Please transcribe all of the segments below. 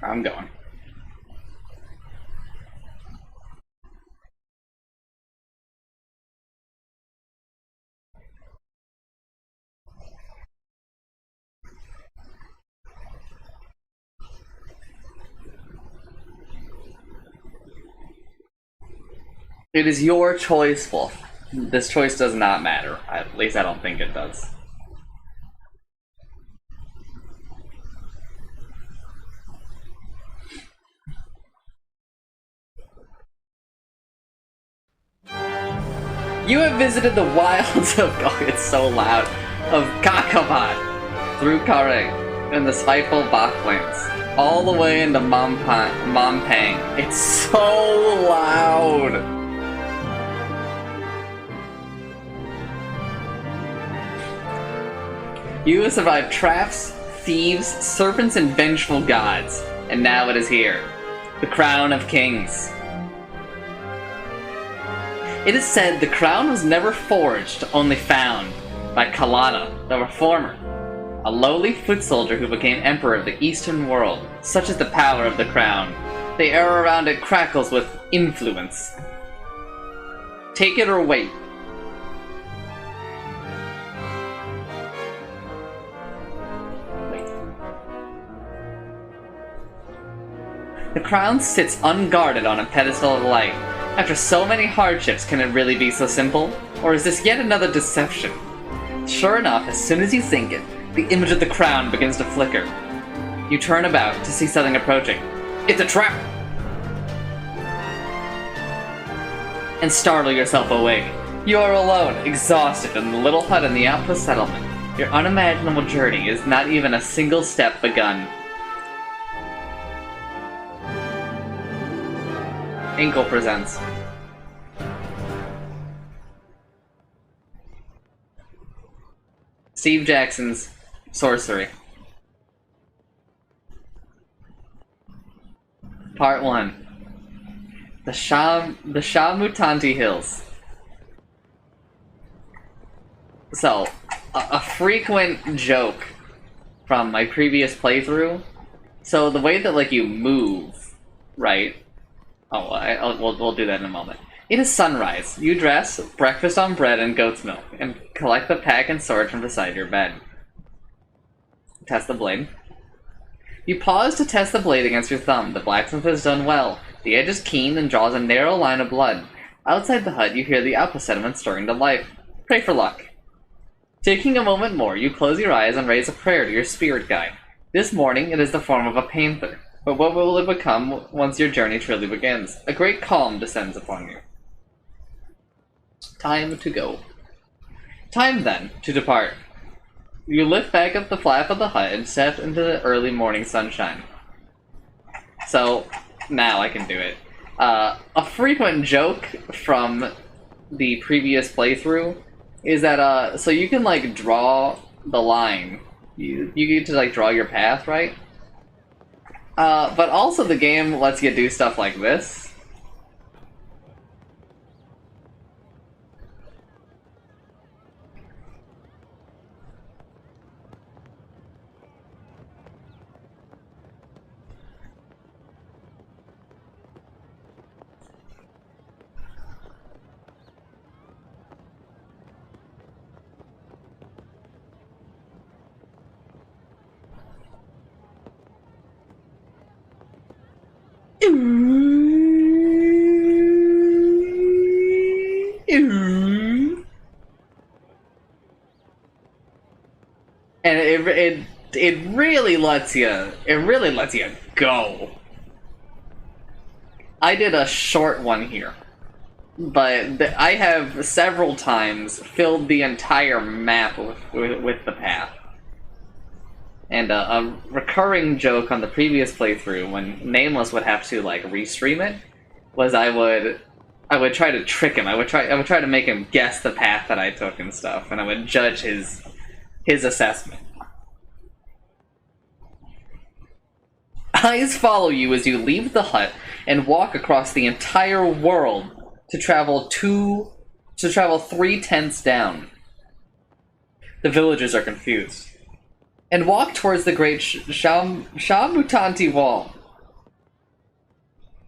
I'm going. It is your choice, Wolf. This choice does not matter. At least I don't think it does. You have visited the wilds of oh, it's so loud of Kakavad through Kare and the spiteful Baklands, all the way into Mompang. It's so loud. You have survived traps, thieves, serpents, and vengeful gods, and now it is here, the Crown of Kings. It is said the crown was never forged, only found, by Kalana, the Reformer, a lowly foot soldier who became emperor of the Eastern world. Such is the power of the crown. The air around it crackles with influence. Take it or wait. The crown sits unguarded on a pedestal of light. After so many hardships, can it really be so simple? Or is this yet another deception? Sure enough, as soon as you think it, the image of the crown begins to flicker. You turn about to see something approaching. It's a trap! And startle yourself awake. You are alone, exhausted, in the little hut in the outpost settlement. Your unimaginable journey is not even a single step begun. Inkle presents. Steve Jackson's Sorcery. Part 1. The Shamutanti Hills. So, a frequent joke from my previous playthrough. So the way that, like, you move, right? Oh, we'll do that in a moment. It is sunrise. You dress, breakfast on bread and goat's milk, and collect the pack and sword from beside your bed. Test the blade. You pause to test the blade against your thumb. The blacksmith has done well. The edge is keen and draws a narrow line of blood. Outside the hut, you hear the outpost settlement stirring to life. Pray for luck. Taking a moment more, you close your eyes and raise a prayer to your spirit guide. This morning, it is the form of a panther. But what will it become once your journey truly begins? A great calm descends upon you. Time to go. Time, then, to depart. You lift back up the flap of the hut and step into the early morning sunshine. So, now I can do it. A frequent joke from the previous playthrough is that, so you can, like, draw the line. You get to, like, draw your path, right? But also the game lets you do stuff like this. And it really lets you go. I did a short one here, but I have several times filled the entire map with the path. And a recurring joke on the previous playthrough, when Nameless would have to like restream it, was I would try to trick him. I would try to make him guess the path that I took and stuff, and I would judge his assessment. Eyes follow you as you leave the hut and walk across the entire world to travel 3 tents down. The villagers are confused. And walk towards the great Shamutanti wall.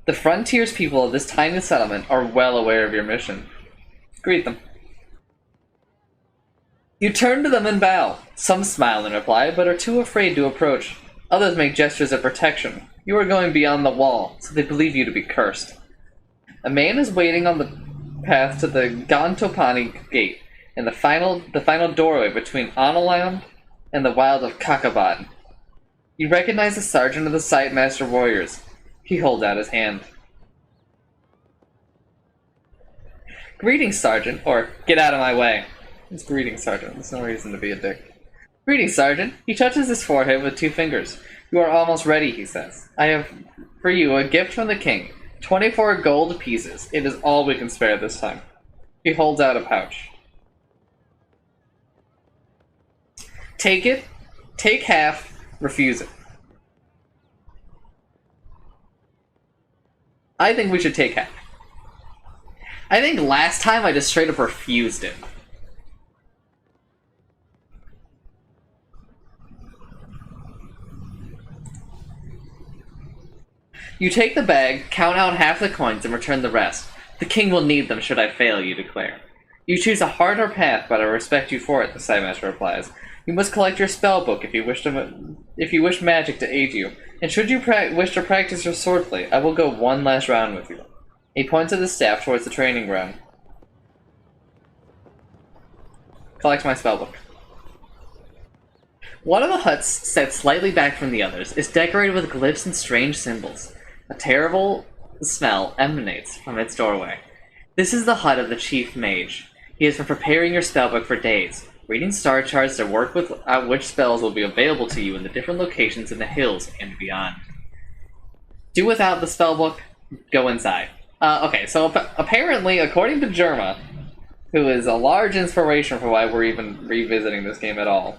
The frontiers people of this tiny settlement are well aware of your mission. Greet them. You turn to them and bow. Some smile in reply, but are too afraid to approach. Others make gestures of protection. You are going beyond the wall, so they believe you to be cursed. A man is waiting on the path to the Gantopani gate, in the final doorway between Analand and the wild of Kakabad. You recognize the sergeant of the Sight Master Warriors. He holds out his hand. Greetings, Sergeant, or get out of my way. It's greetings, Sergeant. There's no reason to be a dick. Greetings, Sergeant. He touches his forehead with 2 fingers. You are almost ready, he says. I have for you a gift from the king. 24 gold pieces. It is all we can spare this time. He holds out a pouch. Take it. Take half. Refuse it. I think we should take half. I think last time I just straight up refused it. You take the bag, count out half the coins, and return the rest. The king will need them should I fail, you declare. You choose a harder path, but I respect you for it, the Sidemaster replies. You must collect your spell book if you wish magic to aid you, and should you wish to practice your swordplay, I will go one last round with you. He points with his staff towards the training ground. Collect my spellbook. One of the huts, set slightly back from the others, is decorated with glyphs and strange symbols. A terrible smell emanates from its doorway. This is the hut of the chief mage. He has been preparing your spellbook for days, reading star charts to work with out which spells will be available to you in the different locations in the hills and beyond. Do without the spellbook, go inside. Okay, so apparently, according to Jerma, who is a large inspiration for why we're even revisiting this game at all,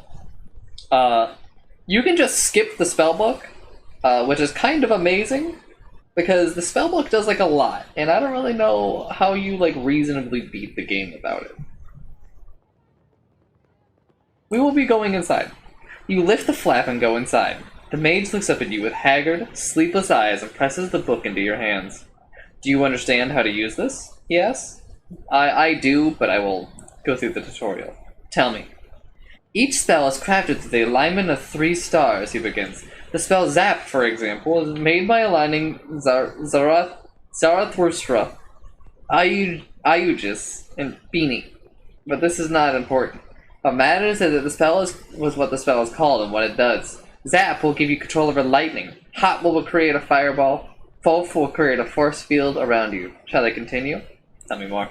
you can just skip the spellbook, which is kind of amazing, because the spellbook does like a lot, and I don't really know how you like reasonably beat the game without it. We will be going inside. You lift the flap and go inside. The mage looks up at you with haggard, sleepless eyes and presses the book into your hands. Do you understand how to use this? He asks. I do, but I will go through the tutorial. Tell me. Each spell is crafted through the alignment of 3 stars, he begins. The spell Zap, for example, is made by aligning Zarathustra, Ayugis, and Bini. But this is not important. What matters is that the spell was what the spell is called and what it does. Zap will give you control over lightning. Hot will create a fireball. Fulf will create a force field around you. Shall I continue? Tell me more.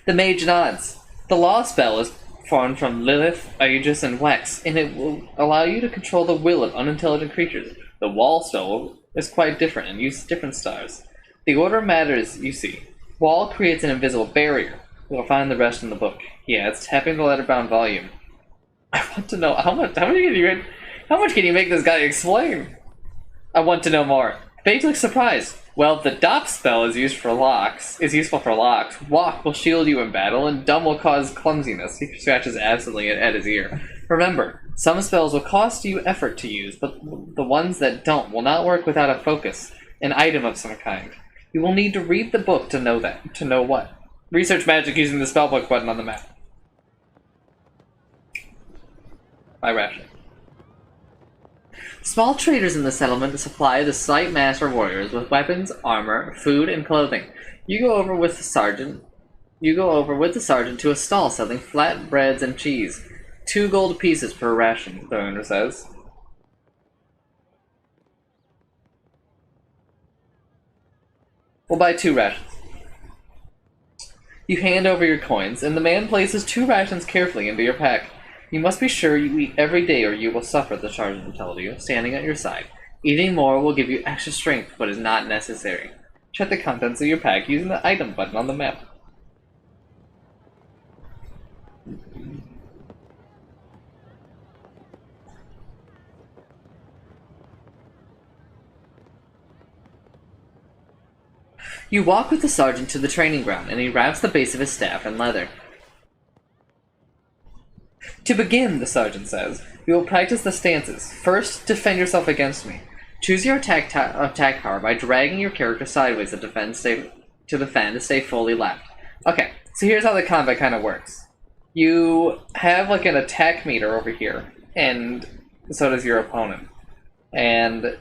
The mage nods. The law spell is formed from Lilith, Aegis, and Wex, and it will allow you to control the will of unintelligent creatures. The wall spell is quite different and uses different stars. The order matters, you see. Wall creates an invisible barrier. You'll find the rest in the book. He adds, tapping the letterbound volume. I want to know how much can you make this guy explain? I want to know more. Paige looks surprised. Well, the Dop spell is useful for locks. Walk will shield you in battle, and Dumb will cause clumsiness. He scratches absently at his ear. Remember, some spells will cost you effort to use, but the ones that don't will not work without a focus, an item of some kind. You will need to read the book to know that. To know what? Research magic using the spellbook button on the map. My ration. Small traders in the settlement supply the Sight Master warriors with weapons, armor, food, and clothing. You go over with the sergeant to a stall selling flat breads and cheese. 2 gold pieces per ration, the owner says. We'll buy 2 rations. You hand over your coins, and the man places 2 rations carefully into your pack. You must be sure you eat every day or you will suffer, the sergeant will tell you, standing at your side. Eating more will give you extra strength, but is not necessary. Check the contents of your pack using the item button on the map. You walk with the sergeant to the training ground, and he wraps the base of his staff in leather. To begin, the sergeant says, we will practice the stances. First, defend yourself against me. Choose your attack power by dragging your character sideways to defend to stay fully left. Okay, so here's how the combat kind of works. You have like an attack meter over here, and so does your opponent. And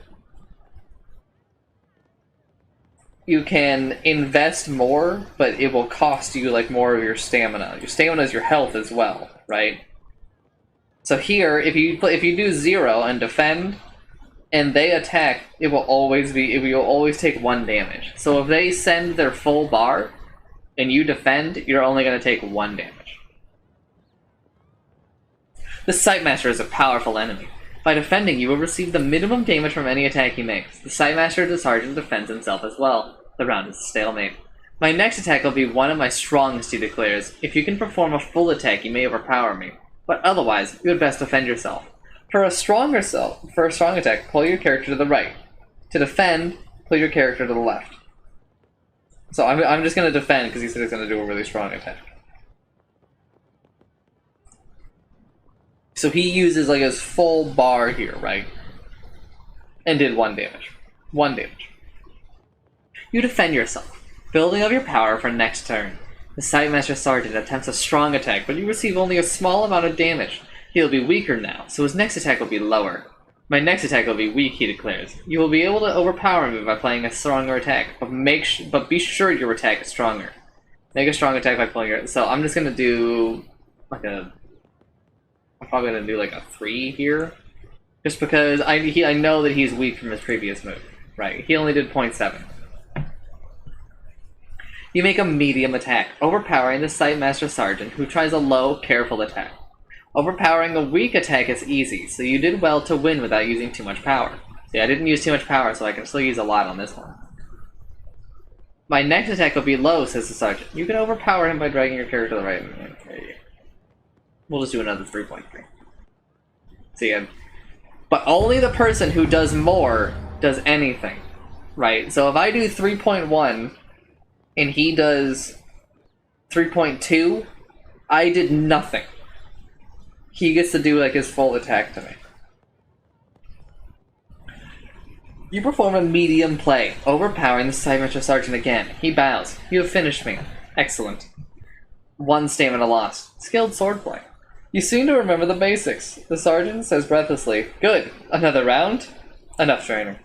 you can invest more, but it will cost you like more of your stamina. Your stamina is your health as well, right? So here, if you do 0 and defend, and they attack, it will always take 1 damage. So if they send their full bar, and you defend, you're only going to take 1 damage. The Sightmaster is a powerful enemy. By defending, you will receive the minimum damage from any attack he makes. The Sightmaster the Sergeant defends himself as well. The round is a stalemate. My next attack will be one of my strongest, he declares. If you can perform a full attack, you may overpower me. But otherwise, you had best defend yourself. For a strong attack, pull your character to the right. To defend, pull your character to the left. So I'm just going to defend because he said he's going to do a really strong attack. So he uses like his full bar here, right? And did 1 damage. 1 damage. You defend yourself, building up your power for next turn. The Sightmaster Sergeant attempts a strong attack, but you receive only a small amount of damage. He'll be weaker now, so his next attack will be lower. My next attack will be weak, he declares. You will be able to overpower me by playing a stronger attack, but be sure your attack is stronger. Make a strong attack by pulling your... So I'm just gonna do like a... I'm probably gonna do like a 3 here, just because I know that he's weak from his previous move. Right? He only did 0.7. You make a medium attack, overpowering the Sightmaster Sergeant, who tries a low, careful attack. Overpowering a weak attack is easy, so you did well to win without using too much power. See, I didn't use too much power, so I can still use a lot on this one. My next attack will be low, says the Sergeant. You can overpower him by dragging your character to the right. Okay. We'll just do another 3.3. See, but only the person who does more does anything, right? So if I do 3.1 and he does 3.2, I did nothing. He gets to do like his full attack to me. You perform a medium play, overpowering the Sightmaster Sergeant again. He bows. You have finished me. Excellent. 1 stamina lost. Skilled swordplay. You seem to remember the basics. The Sergeant says breathlessly, Good. Another round? Enough training.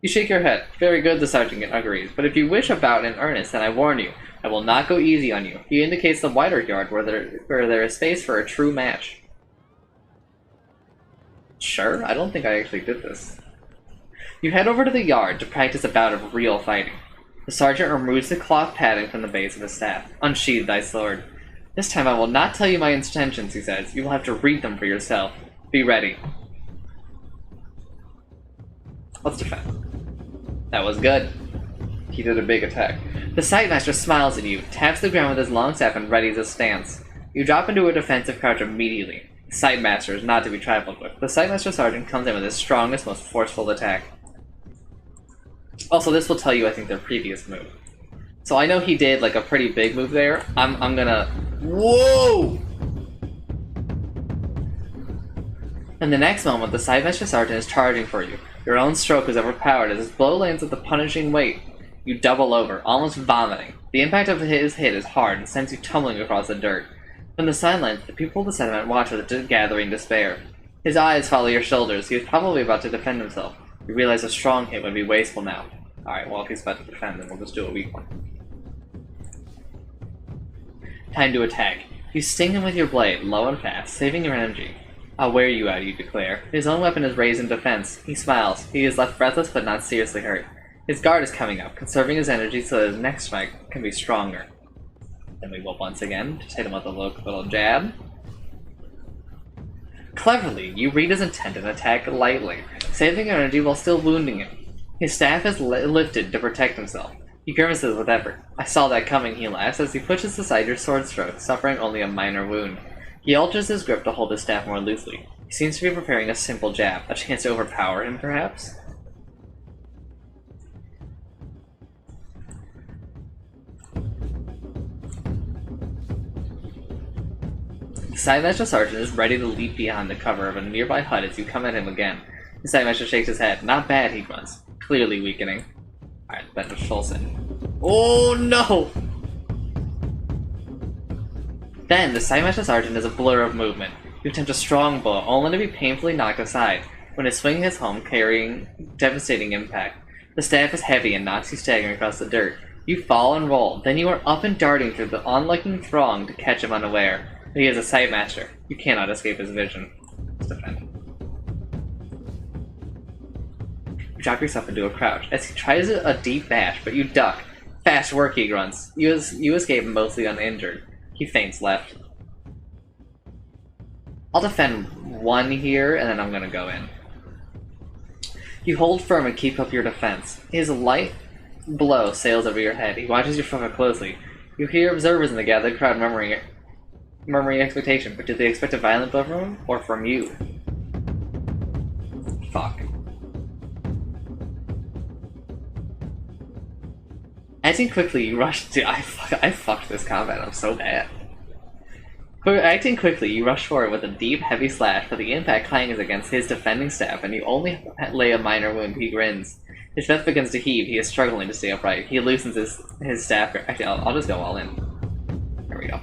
You shake your head. Very good, the Sergeant agrees. But if you wish a bout in earnest, then I warn you, I will not go easy on you. He indicates the wider yard where there is space for a true match. Sure, I don't think I actually did this. You head over to the yard to practice a bout of real fighting. The Sergeant removes the cloth padding from the base of his staff. Unsheathe thy sword. This time I will not tell you my intentions, he says. You will have to read them for yourself. Be ready. Let's defend. That was good. He did a big attack. The Sightmaster smiles at you, taps the ground with his long staff, and readies his stance. You drop into a defensive crouch immediately. The Sightmaster is not to be trifled with. The Sightmaster Sergeant comes in with his strongest, most forceful attack. Also, this will tell you, I think, their previous move. So I know he did like a pretty big move there. I'm gonna... Whoa! In the next moment, the Sightmaster Sergeant is charging for you. Your own stroke is overpowered as his blow lands with a punishing weight. You double over, almost vomiting. The impact of his hit is hard and sends you tumbling across the dirt. From the sidelines, the people of the settlement watch with a gathering despair. His eyes follow your shoulders. He is probably about to defend himself. You realize a strong hit would be wasteful now. Alright, well, if he's about to defend, then we'll just do a weak one. Time to attack. You sting him with your blade, low and fast, saving your energy. I'll wear you out, you declare. His own weapon is raised in defense. He smiles. He is left breathless but not seriously hurt. His guard is coming up, conserving his energy so that his next strike can be stronger. Then we will once again just hit him with a little jab. Cleverly, you read his intent and attack lightly, saving energy while still wounding him. His staff is lifted to protect himself. He grimaces with effort. I saw that coming, he laughs as he pushes aside your sword stroke, suffering only a minor wound. He alters his grip to hold his staff more loosely. He seems to be preparing a simple jab, a chance to overpower him, perhaps? The Sightmaster Sergeant is ready to leap behind the cover of a nearby hut as you come at him again. The Sandmaster shakes his head. Not bad, he grunts. Clearly weakening. Alright, that was Schulzen. Oh no! Then, the Sandmaster Sergeant is a blur of movement. You attempt a strong blow, only to be painfully knocked aside, when his swing hits home, carrying devastating impact. The staff is heavy and knocks you staggering across the dirt. You fall and roll, then you are up and darting through the onlooking throng to catch him unaware. But he is a Sightmaster. You cannot escape his vision. Let's defend. You drop yourself into a crouch, as he tries a deep bash, but you duck. Fast work, he grunts. You escape mostly uninjured. He feints left. I'll defend one here, and then I'm gonna go in. You hold firm and keep up your defense. His light blow sails over your head. He watches your footwork closely. You hear observers in the gathered crowd murmuring expectation, but did they expect a violent blow from him, or from you? Fuck. Acting quickly, you rush to. I fucked this combat. I'm so bad. Acting quickly, you rush forward with a deep, heavy slash, but the impact clangs against his defending staff, and you only lay a minor wound. He grins. His chest begins to heave. He is struggling to stay upright. He loosens his staff. Actually, I'll just go all in. There we go.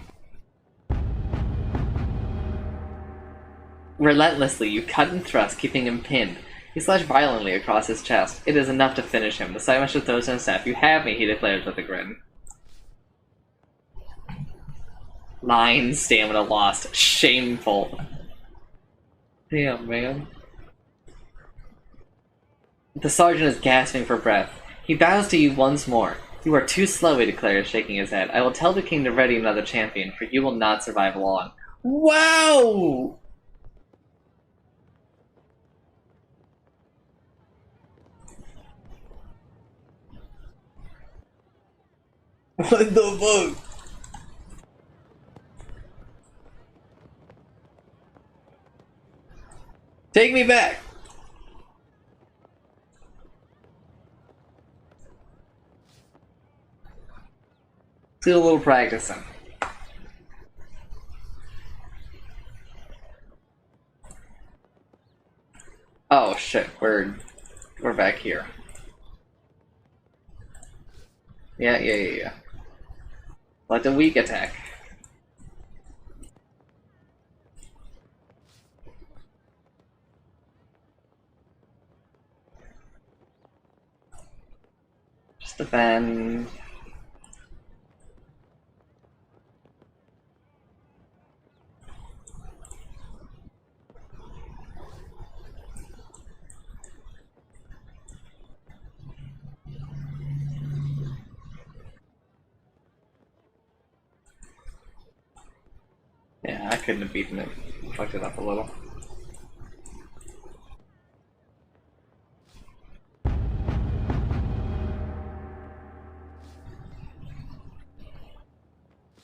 Relentlessly, you cut and thrust, keeping him pinned. You slash violently across his chest. It is enough to finish him. The Sightmaster throws down his staff. You have me, he declares with a grin. 9 stamina lost. Shameful. Damn, man. The sergeant is gasping for breath. He bows to you once more. You are too slow, he declares, shaking his head. I will tell the king to ready another champion, for you will not survive long. Wow! What the fuck? Take me back! Do a little practicing. Oh shit, we're back here. Yeah. Let the weak attack. Just defend. Yeah, I couldn't have beaten it. Fucked it up a little.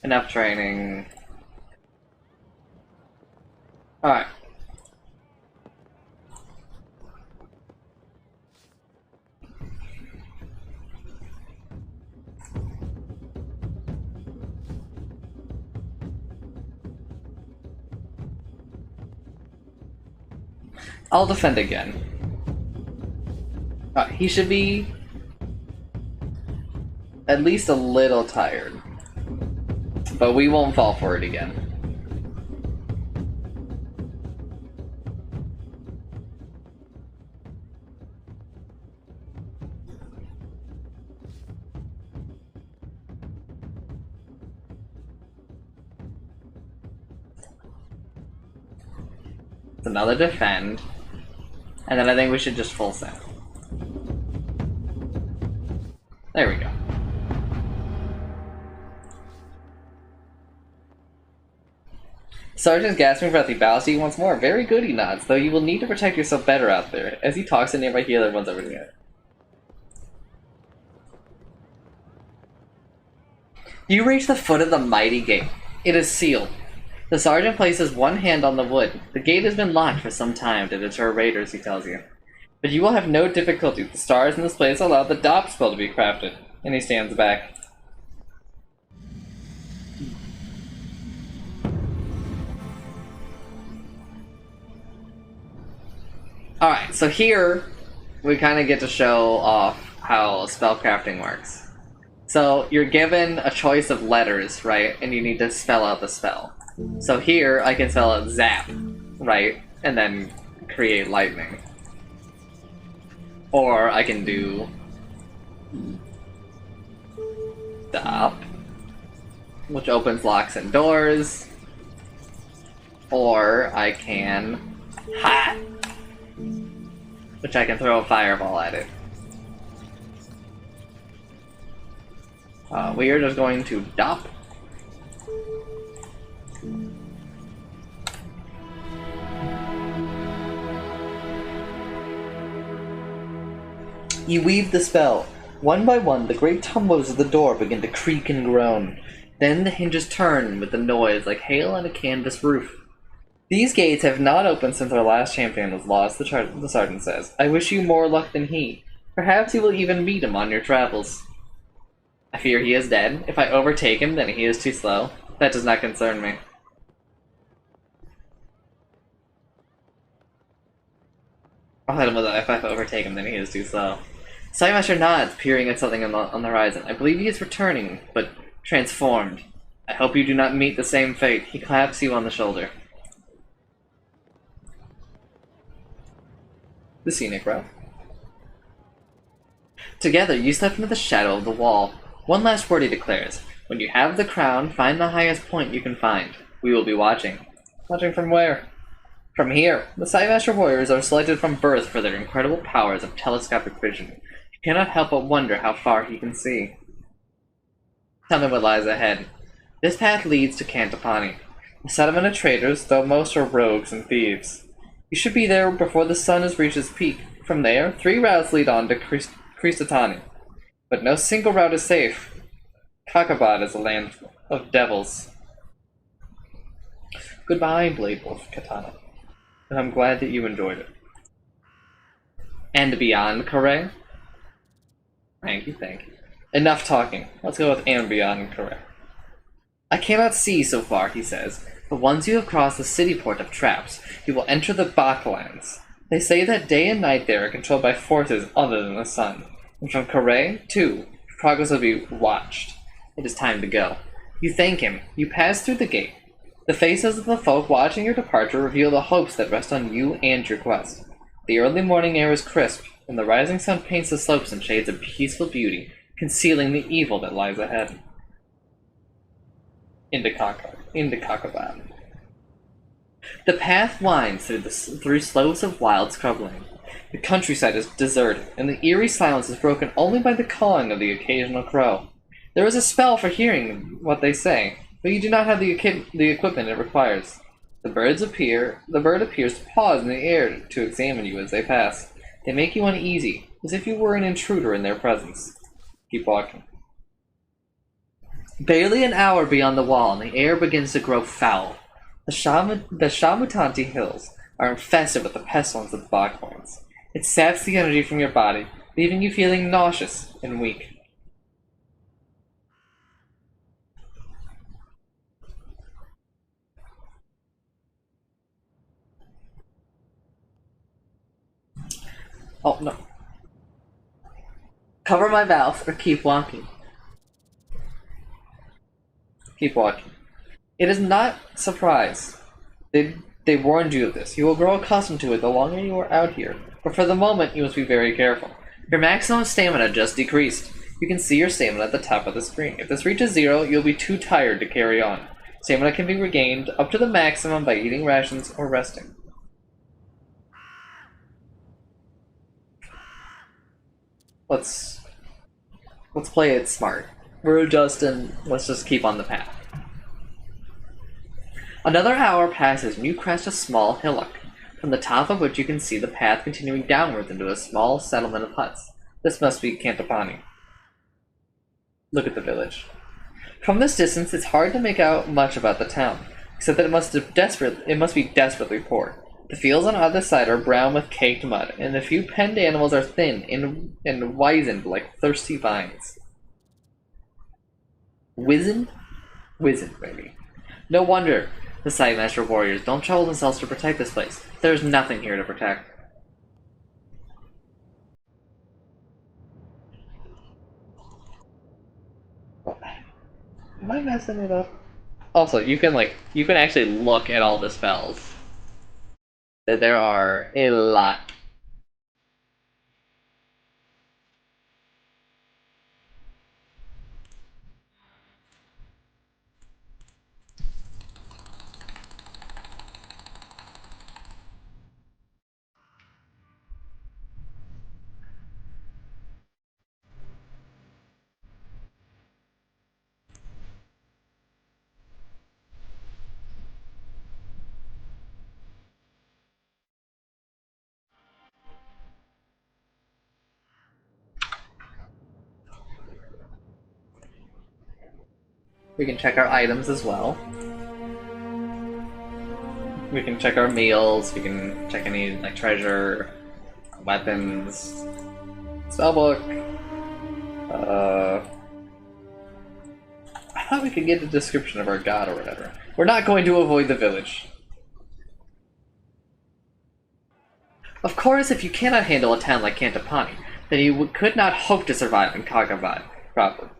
Enough training. Alright. I'll defend again. He should be at least a little tired. But we won't fall for it again. It's another defend. And then I think we should just full set. There we go. Sergeant's gasping for breath. He bows to you once more. Very good, he nods, though you will need to protect yourself better out there. As he talks, a nearby healer runs over to him. You reach the foot of the mighty gate. It is sealed. The sergeant places one hand on the wood. The gate has been locked for some time to deter raiders, he tells you. But you will have no difficulty. The stars in this place allow the DOP spell to be crafted. And he stands back. Alright, so here we kind of get to show off how spellcrafting works. So you're given a choice of letters, right? And you need to spell out the spell. So here I can spell out zap, right? And then create lightning. Or I can do stop, which opens locks and doors. Or I can hot, which I can throw a fireball at it. We are just going to dop. You weave the spell. One by one, the great tumblers of the door begin to creak and groan. Then the hinges turn with a noise like hail on a canvas roof. These gates have not opened since our last champion was lost, the sergeant says. I wish you more luck than he. Perhaps you will even meet him on your travels. I fear he is dead. If I overtake him, then he is too slow. That does not concern me. I'll hit him with it. If I overtake him, then he is too slow. Scymaster nods, peering at something on the horizon. I believe he is returning, but transformed. I hope you do not meet the same fate. He claps you on the shoulder. The scenic route. Together, you step into the shadow of the wall. One last word he declares. When you have the crown, find the highest point you can find. We will be watching. Watching from where? From here. The Scymaster warriors are selected from birth for their incredible powers of telescopic vision. You cannot help but wonder how far he can see. Tell me what lies ahead. This path leads to Cantopani, a settlement of traders, though most are rogues and thieves. You should be there before the sun has reached its peak. From there, 3 routes lead on to Kristatani. But no single route is safe. Kakabad is a land of devils. Goodbye, Blade Wolf Katana. And I'm glad that you enjoyed it. And beyond, Corre? Thank you, thank you. Enough talking. Let's go with and beyond, Corre. I cannot see so far, he says, but once you have crossed the city port of traps, you will enter the Baklands. They say that day and night there are controlled by forces other than the sun. And from Corre, too, progress will be watched. It is time to go. You thank him. You pass through the gate. The faces of the folk watching your departure reveal the hopes that rest on you and your quest. The early morning air is crisp, and the rising sun paints the slopes in shades of peaceful beauty, concealing the evil that lies ahead. Into Kakabad. The path winds through slopes of wild scrubland. The countryside is deserted, and the eerie silence is broken only by the cawing of the occasional crow. There is a spell for hearing what they say, but you do not have the equipment it requires. The bird appears to pause in the air to examine you as they pass. They make you uneasy, as if you were an intruder in their presence. Keep walking. Barely an hour beyond the wall, and the air begins to grow foul. The Shamutanti Hills are infested with the pestilence of the Baklands. It saps the energy from your body, leaving you feeling nauseous and weak. Oh, no. Cover my mouth or keep walking. Keep walking. It is not surprise. They warned you of this. You will grow accustomed to it the longer you are out here. But for the moment, you must be very careful. Your maximum stamina just decreased. You can see your stamina at the top of the screen. If this reaches 0, you'll be too tired to carry on. Stamina can be regained up to the maximum by eating rations or resting. Let's play it smart. We're adjusting. Let's just keep on the path. Another hour passes and you crest a small hillock, from the top of which you can see the path continuing downwards into a small settlement of huts. This must be Cantopani. Look at the village. From this distance, it's hard to make out much about the town, except that it must be desperately poor. The fields on either side are brown with caked mud, and the few penned animals are thin and wizened like thirsty vines. Wizened? Wizened, baby. No wonder the Scymaster warriors don't trouble themselves to protect this place. There's nothing here to protect. Am I messing it up? Also, you can actually look at all the spells. There are a lot. We can check our items as well. We can check our meals. We can check any like treasure, weapons, spellbook. I thought we could get a description of our god or whatever. We're not going to avoid the village. Of course, if you cannot handle a town like Cantopani, then you could not hope to survive in Kagavad proper.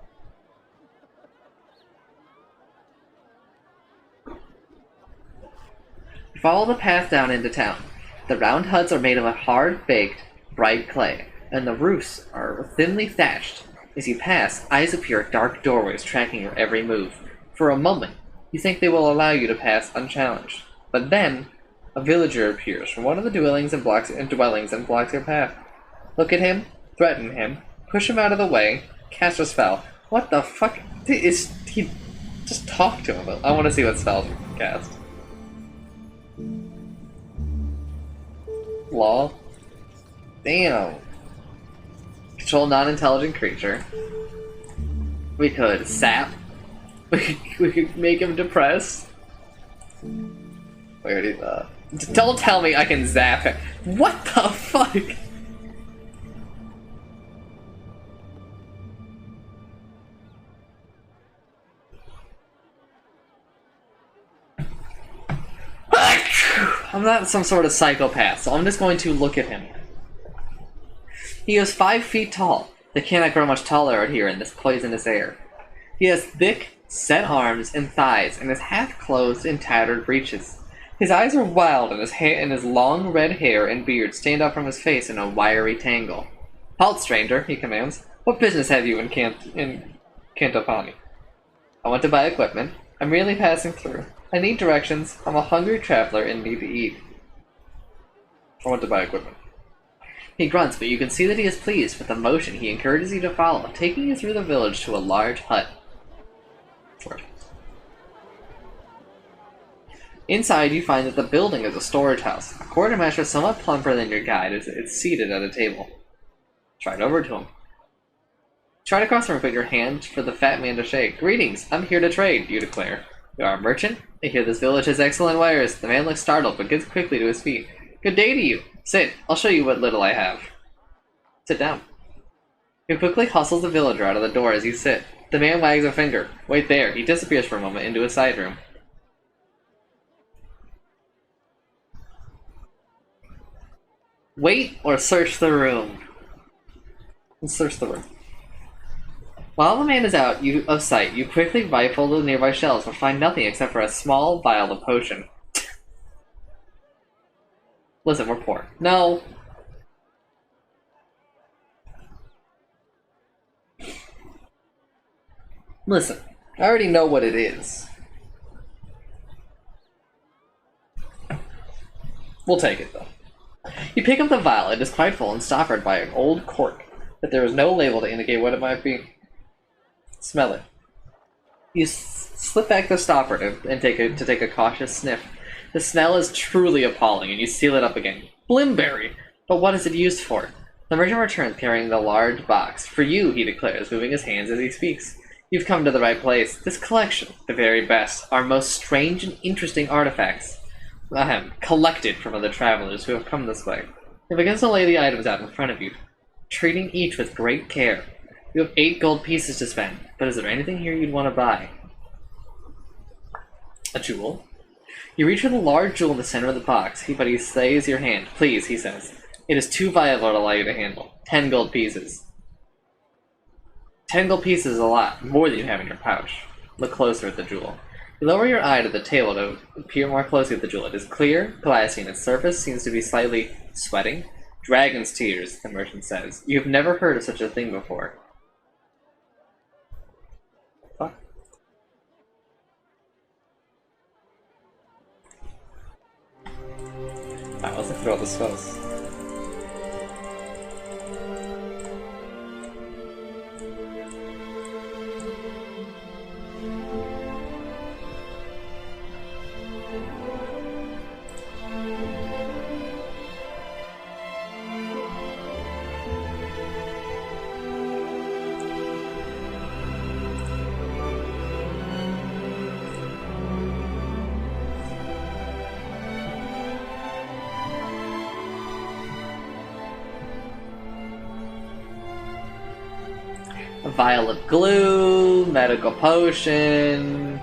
Follow the path down into town. The round huts are made of a hard-baked, bright clay, and the roofs are thinly thatched. As you pass, eyes appear at dark doorways tracking your every move. For a moment, you think they will allow you to pass unchallenged. But then, a villager appears from one of the dwellings and blocks your path. Look at him, threaten him, push him out of the way, cast a spell. What the fuck is he? Just talk to him. I want to see what spells you can cast. Law. Damn. Control non-intelligent creature. We could sap. We could make him depressed. We already don't tell me I can zap him. What the fuck? I'm not some sort of psychopath, so I'm just going to look at him. He is 5 feet tall. They cannot grow much taller out here in this poisonous air. He has thick, set arms and thighs, and is half clothed in tattered breeches. His eyes are wild, and his long red hair and beard stand up from his face in a wiry tangle. Halt, stranger, he commands. What business have you in Cantopani? I want to buy equipment. I'm merely passing through. I need directions. I'm a hungry traveler and need to eat. I want to buy equipment. He grunts, but you can see that he is pleased with the motion he encourages you to follow, taking you through the village to a large hut. Inside, you find that the building is a storage house. A quartermaster somewhat plumper than your guide is seated at a table. Stride over to him. Stride across the room, put your hand for the fat man to shake. Greetings, I'm here to trade, you declare. You are a merchant? I hear this village has excellent wares. The man looks startled, but gets quickly to his feet. Good day to you. Sit, I'll show you what little I have. Sit down. You quickly hustles the villager out of the door as you sit. The man wags a finger. Wait there. He disappears for a moment into a side room. Wait or search the room. Search the room. While the man is out of sight, you quickly rifle the nearby shelves but find nothing except for a small vial of potion. Listen, we're poor. No. Listen, I already know what it is. We'll take it, though. You pick up the vial. It is quite full and stoppered by an old cork, but there is no label to indicate what it might be. Smell it. You slip back the stopper and take a cautious sniff. The smell is truly appalling, and you seal it up again. Blimberry! But what is it used for? The merchant returns carrying the large box. For you, he declares, moving his hands as he speaks. You've come to the right place. This collection, the very best, are most strange and interesting artifacts. Collected from other travelers who have come this way. He begins to lay the items out in front of you, treating each with great care. You have 8 gold pieces to spend, but is there anything here you'd want to buy? A jewel? You reach for the large jewel in the center of the box, but he stays your hand. Please, he says. It is too valuable to allow you to handle. 10 gold pieces. 10 gold pieces is a lot, more than you have in your pouch. Look closer at the jewel. You lower your eye to the table to peer more closely at the jewel. It is clear, glassy, and its surface seems to be slightly sweating. Dragon's tears, the merchant says. You have never heard of such a thing before. Fuck. Alright, let's look through all the spells. A vial of glue, medical potion,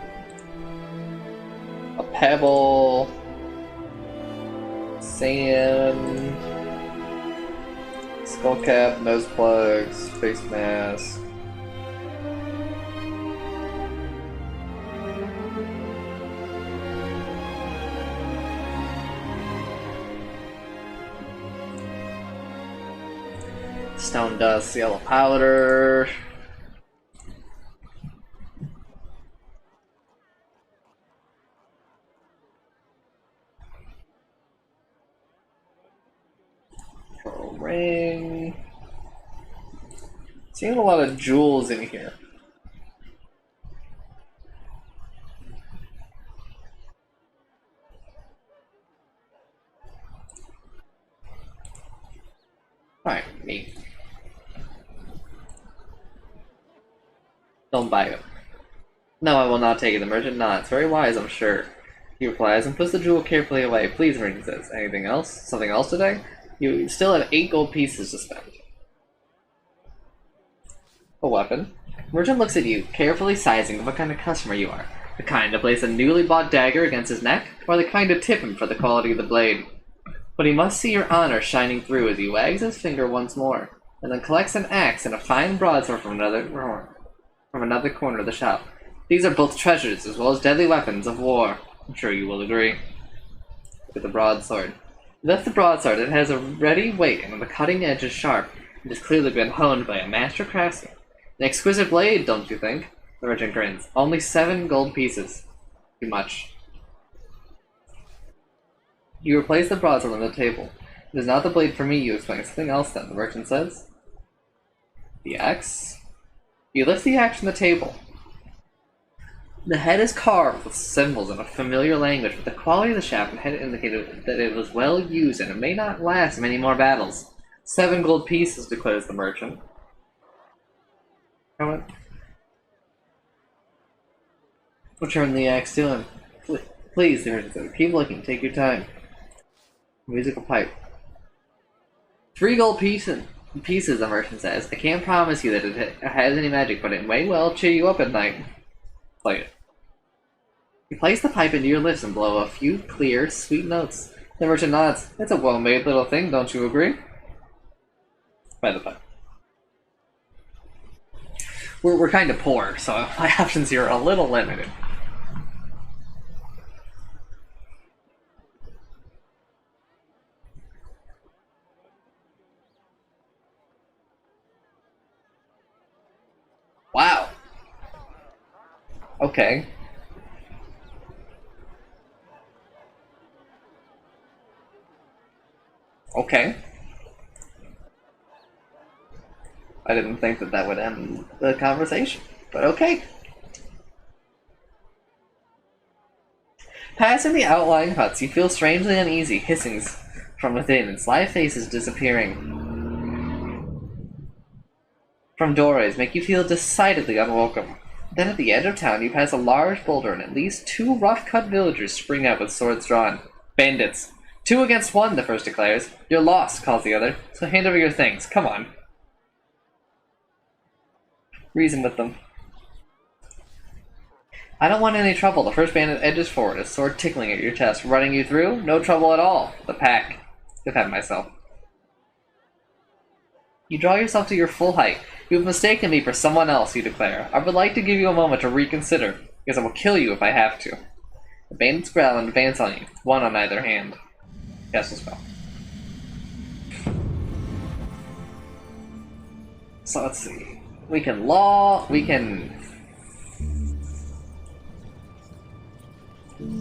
a pebble, sand, skull cap, nose plugs, face mask. Stone dust, yellow powder. Pearl ring. Seeing a lot of jewels in here. Alright, neat. Don't buy it. No, I will not take it. The merchant nods. Very wise, I'm sure. He replies and puts the jewel carefully away. Please, merchant says. Anything else? Something else today? You still have 8 gold pieces to spend. A weapon. Merchant looks at you, carefully sizing what kind of customer you are. The kind to place a newly bought dagger against his neck, or the kind to tip him for the quality of the blade. But he must see your honor shining through as he wags his finger once more, and then collects an axe and a fine broadsword from another corner of the shop. These are both treasures as well as deadly weapons of war. I'm sure you will agree. Look at the broadsword. Lift the broadsword. It has a ready weight, and the cutting edge is sharp. It has clearly been honed by a master craftsman. An exquisite blade, don't you think? The merchant grins. Only 7 gold pieces. Too much. You replace the broadsword on the table. It is not the blade for me, you explain. Something else then, the merchant says. The axe? You lift the axe from the table. The head is carved with symbols in a familiar language, but the quality of the shaft and head indicated that it was well used and it may not last many more battles. 7 gold pieces, declares the merchant. Return the axe to him. Please, the merchant said. Keep looking. Take your time. Musical pipe. 3 gold pieces, the merchant says. I can't promise you that it has any magic, but it may well cheer you up at night. Play it. You place the pipe into your lips and blow a few clear, sweet notes. The merchant nods. It's a well-made little thing, don't you agree? By the pipe. We're kind of poor, so my options here are a little limited. Wow. Okay. Okay. I didn't think that that would end the conversation, but okay. Passing the outlying huts, you feel strangely uneasy, hissings from within, and sly faces disappearing from doorways make you feel decidedly unwelcome. Then at the edge of town, you pass a large boulder, and at least 2 rough-cut villagers spring out with swords drawn. Bandits. 2 against 1, the first declares. You're lost, calls the other, so hand over your things. Come on. Reason with them. I don't want any trouble. The first bandit edges forward, his sword tickling at your chest. Running you through? No trouble at all. The pack. Defend myself. You draw yourself to your full height. You have mistaken me for someone else, you declare. I would like to give you a moment to reconsider, because I will kill you if I have to. The bandits growl and advance on you, one on either hand. Cast a spell. So let's see. We can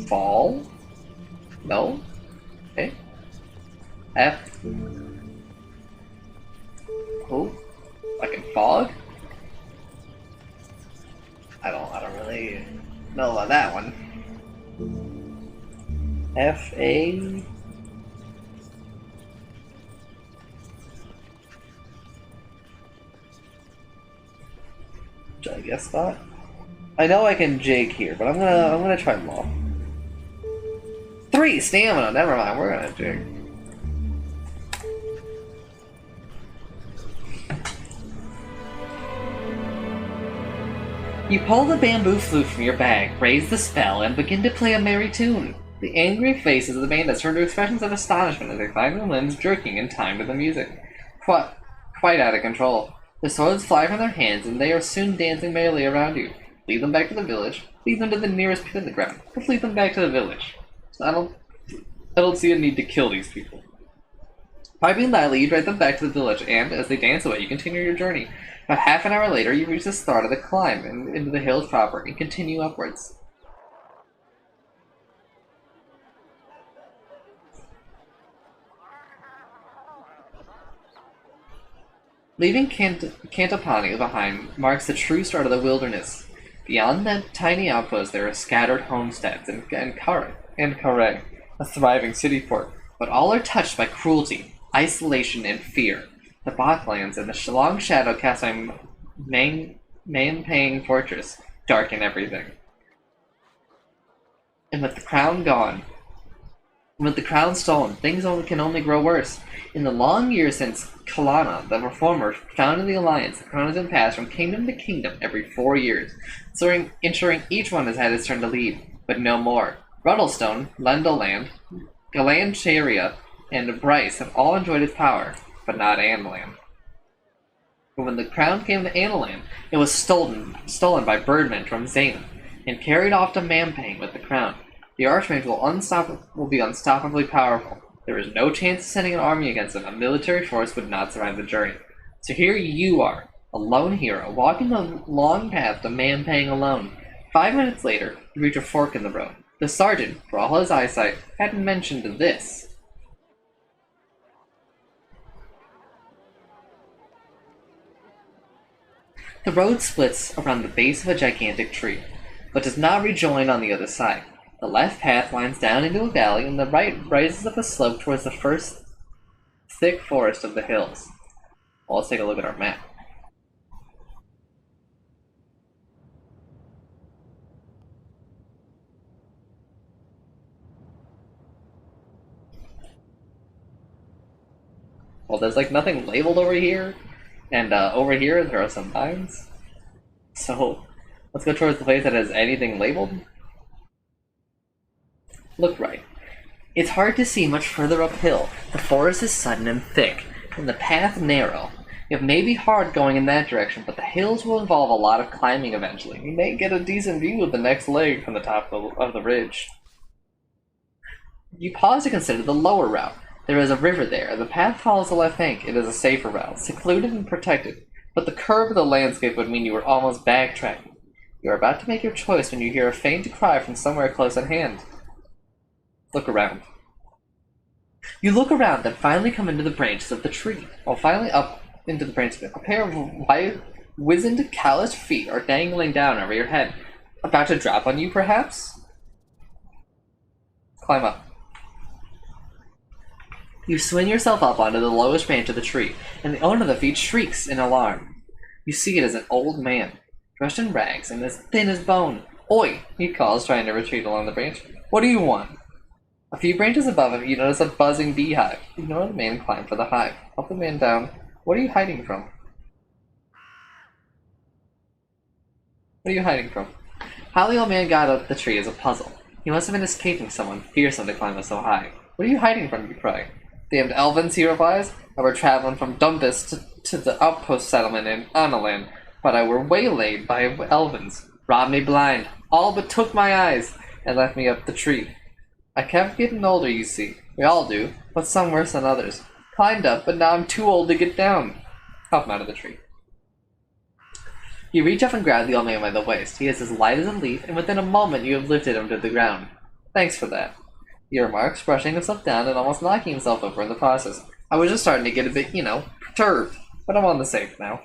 fall? No? Okay. F. Oh. I can fog? I don't really know about that one. F-A... I guess not. I know I can jig here, but I'm gonna try law. 3 stamina. Never mind. We're gonna jig. You pull the bamboo flute from your bag, raise the spell, and begin to play a merry tune. The angry faces of the bandits turn to expressions of astonishment as they find their limbs jerking in time to the music. Quite out of control. The swords fly from their hands, and they are soon dancing merrily around you. Lead them back to the village. Lead them to the nearest pit in the ground. Let's lead them back to the village. So I don't see a need to kill these people. Piping loudly, you drive them back to the village, and as they dance away, you continue your journey. About half an hour later, you reach the start of the climb into the hills proper and continue upwards. Leaving Cantopani behind marks the true start of the wilderness. Beyond that tiny outpost, there are scattered homesteads and Carre, a thriving city port, but all are touched by cruelty, isolation, and fear. The Bachlands and the long shadow cast by Man-Pang Fortress darken everything. And with the crown gone, with the crown stolen, things can only grow worse. In the long years since Kalana, the reformer, founded the Alliance, the crown has been passed from kingdom to kingdom every 4 years, ensuring each one has had its turn to lead, but no more. Ruddlestone, Lendoland, Galancheria, and Bryce have all enjoyed its power, but not Anland. But when the crown came to Analand, it was stolen by Birdman from Zana, and carried off to Mampang with the crown. The Archmage will be unstoppably powerful. There is no chance of sending an army against them. A military force would not survive the journey. So here you are, a lone hero, walking the long path to Mampang alone. 5 minutes later, you reach a fork in the road. The sergeant, for all his eyesight, hadn't mentioned this. The road splits around the base of a gigantic tree, but does not rejoin on the other side. The left path winds down into a valley, and the right rises up a slope towards the first thick forest of the hills. Well, let's take a look at our map. Well, there's like nothing labeled over here, and over here there are some vines. So, let's go towards the place that has anything labeled. Look right. It's hard to see much further uphill. The forest is sudden and thick, and the path narrow. It may be hard going in that direction, but the hills will involve a lot of climbing eventually. You may get a decent view of the next leg from the top of the ridge. You pause to consider the lower route. There is a river there. The path follows the left bank. It is a safer route, secluded and protected. But the curve of the landscape would mean you were almost backtracking. You are about to make your choice when you hear a faint cry from somewhere close at hand. Look around. You look around, then finally come into the branches of the tree. While finally up into the branches, a pair of wizened, calloused feet are dangling down over your head. About to drop on you, perhaps? Climb up. You swing yourself up onto the lowest branch of the tree, and the owner of the feet shrieks in alarm. You see it as an old man, dressed in rags and as thin as bone. Oi! He calls, trying to retreat along the branch. What do you want? A few branches above him, you notice a buzzing beehive. Ignore the man and climb for the hive. Help the man down. What are you hiding from? What are you hiding from? How the old man got up the tree is a puzzle. He must have been escaping someone fearsome to climb up so high. What are you hiding from, you cry? Damned Elvins, he replies. I were traveling from Dumbus to the outpost settlement in Analan, but I were waylaid by Elvins, robbed me blind, all but took my eyes, and left me up the tree. I kept getting older, you see. We all do, but some worse than others. Climbed up, but now I'm too old to get down. Help him out of the tree. You reach up and grab the old man by the waist. He is as light as a leaf, and within a moment you have lifted him to the ground. Thanks for that. He remarks, brushing himself down and almost knocking himself over in the process. I was just starting to get a bit, perturbed, but I'm on the safe now.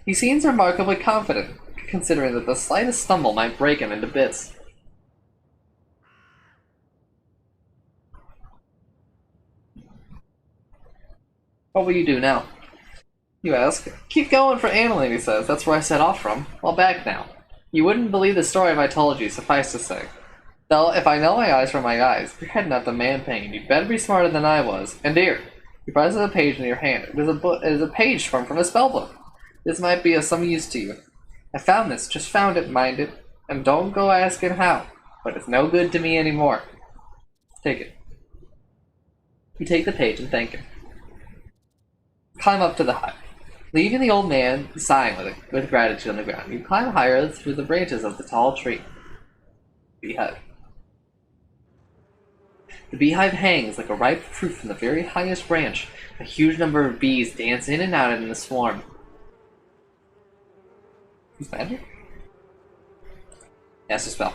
He seems remarkably confident, considering that the slightest stumble might break him into bits. What will you do now? You ask. Keep going for Annalyn, he says. That's where I set off from. Well, back now. You wouldn't believe the story if I told you, suffice to say. Though, if I know my eyes from my eyes, you're heading out the man pain. You'd better be smarter than I was. And here, he presses a page in your hand. It is a page from a spellbook. This might be of some use to you. I found this, just found it, mind it. And don't go asking how, but it's no good to me anymore. Take it. You take the page and thank him. Climb up to the hive. Leaving the old man sighing with gratitude on the ground, you climb higher through the branches of the tall tree. Beehive. The beehive hangs like a ripe fruit from the very highest branch. A huge number of bees dance in and out in a swarm. Who's magic? Cast a spell.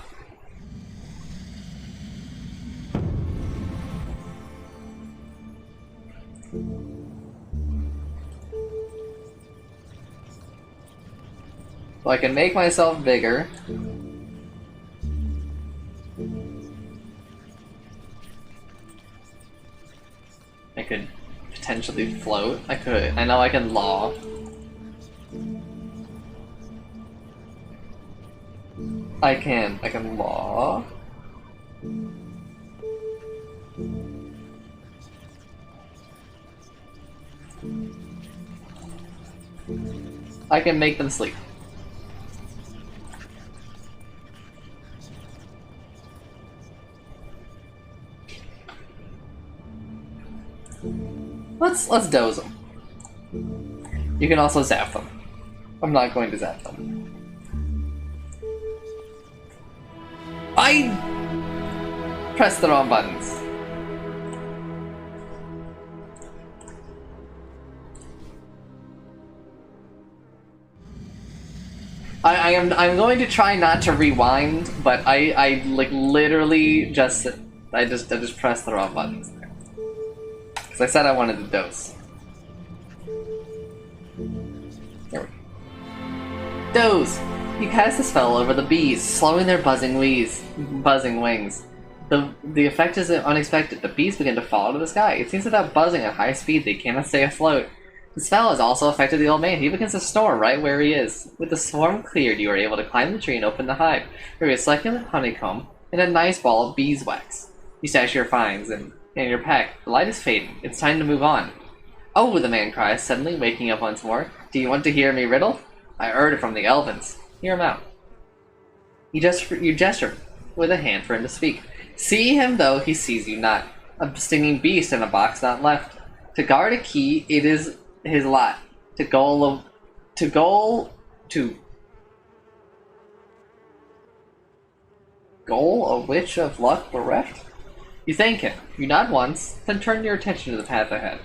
So I can make myself bigger. I could potentially float. I know I can law. I can law. I can make them sleep. Let's doze them. You can also zap them. I'm not going to zap them. I pressed the wrong buttons. I'm going to try not to rewind, but I like literally just pressed the wrong buttons. Because I said I wanted to dose. There we go. Doze! You cast a spell over the bees, slowing their buzzing wings. The effect is unexpected. The bees begin to fall out of the sky. It seems that without buzzing at high speed, they cannot stay afloat. The spell has also affected the old man. He begins to snore right where he is. With the swarm cleared, you are able to climb the tree and open the hive. There is a succulent honeycomb and a nice ball of beeswax. You stash your finds in your pack. The light is fading. It's time to move on. Oh, the man cries, suddenly waking up once more. Do you want to hear me riddle? I heard it from the Elvins. Hear him out. You gesture with a hand for him to speak. See him, though he sees you not. A stinging beast in a box not left. To guard a key, it is his lot. To goal a witch of luck bereft? You thank him. You nod once, then turn your attention to the path ahead.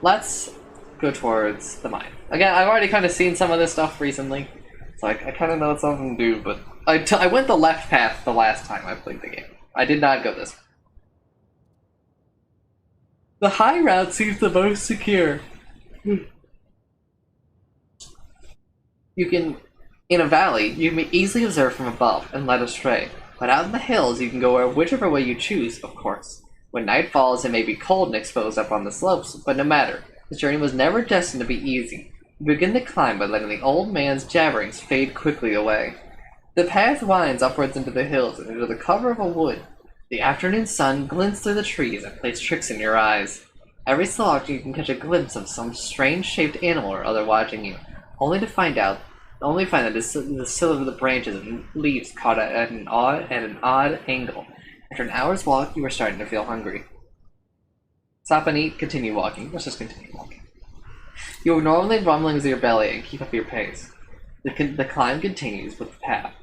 Let's go towards the mine. Again, I've already kind of seen some of this stuff recently, so I kind of know it's something to do, but I went the left path the last time I played the game. I did not go this way. The high route seems the most secure. You can, in a valley, you can be easily observed from above and led astray, but out in the hills you can go whichever way you choose, of course. When night falls, it may be cold and exposed up on the slopes, but no matter. This journey was never destined to be easy. You begin to climb by letting the old man's jabberings fade quickly away. The path winds upwards into the hills and into the cover of a wood. The afternoon sun glints through the trees and plays tricks in your eyes. Every so often you can catch a glimpse of some strange-shaped animal or other watching you, only to find that the silver of the branches and leaves caught at an odd angle. After an hour's walk, you are starting to feel hungry. Stop and eat, continue walking. Let's just continue walking. You are normally rumblings of your belly and keep up your pace. The climb continues with the path.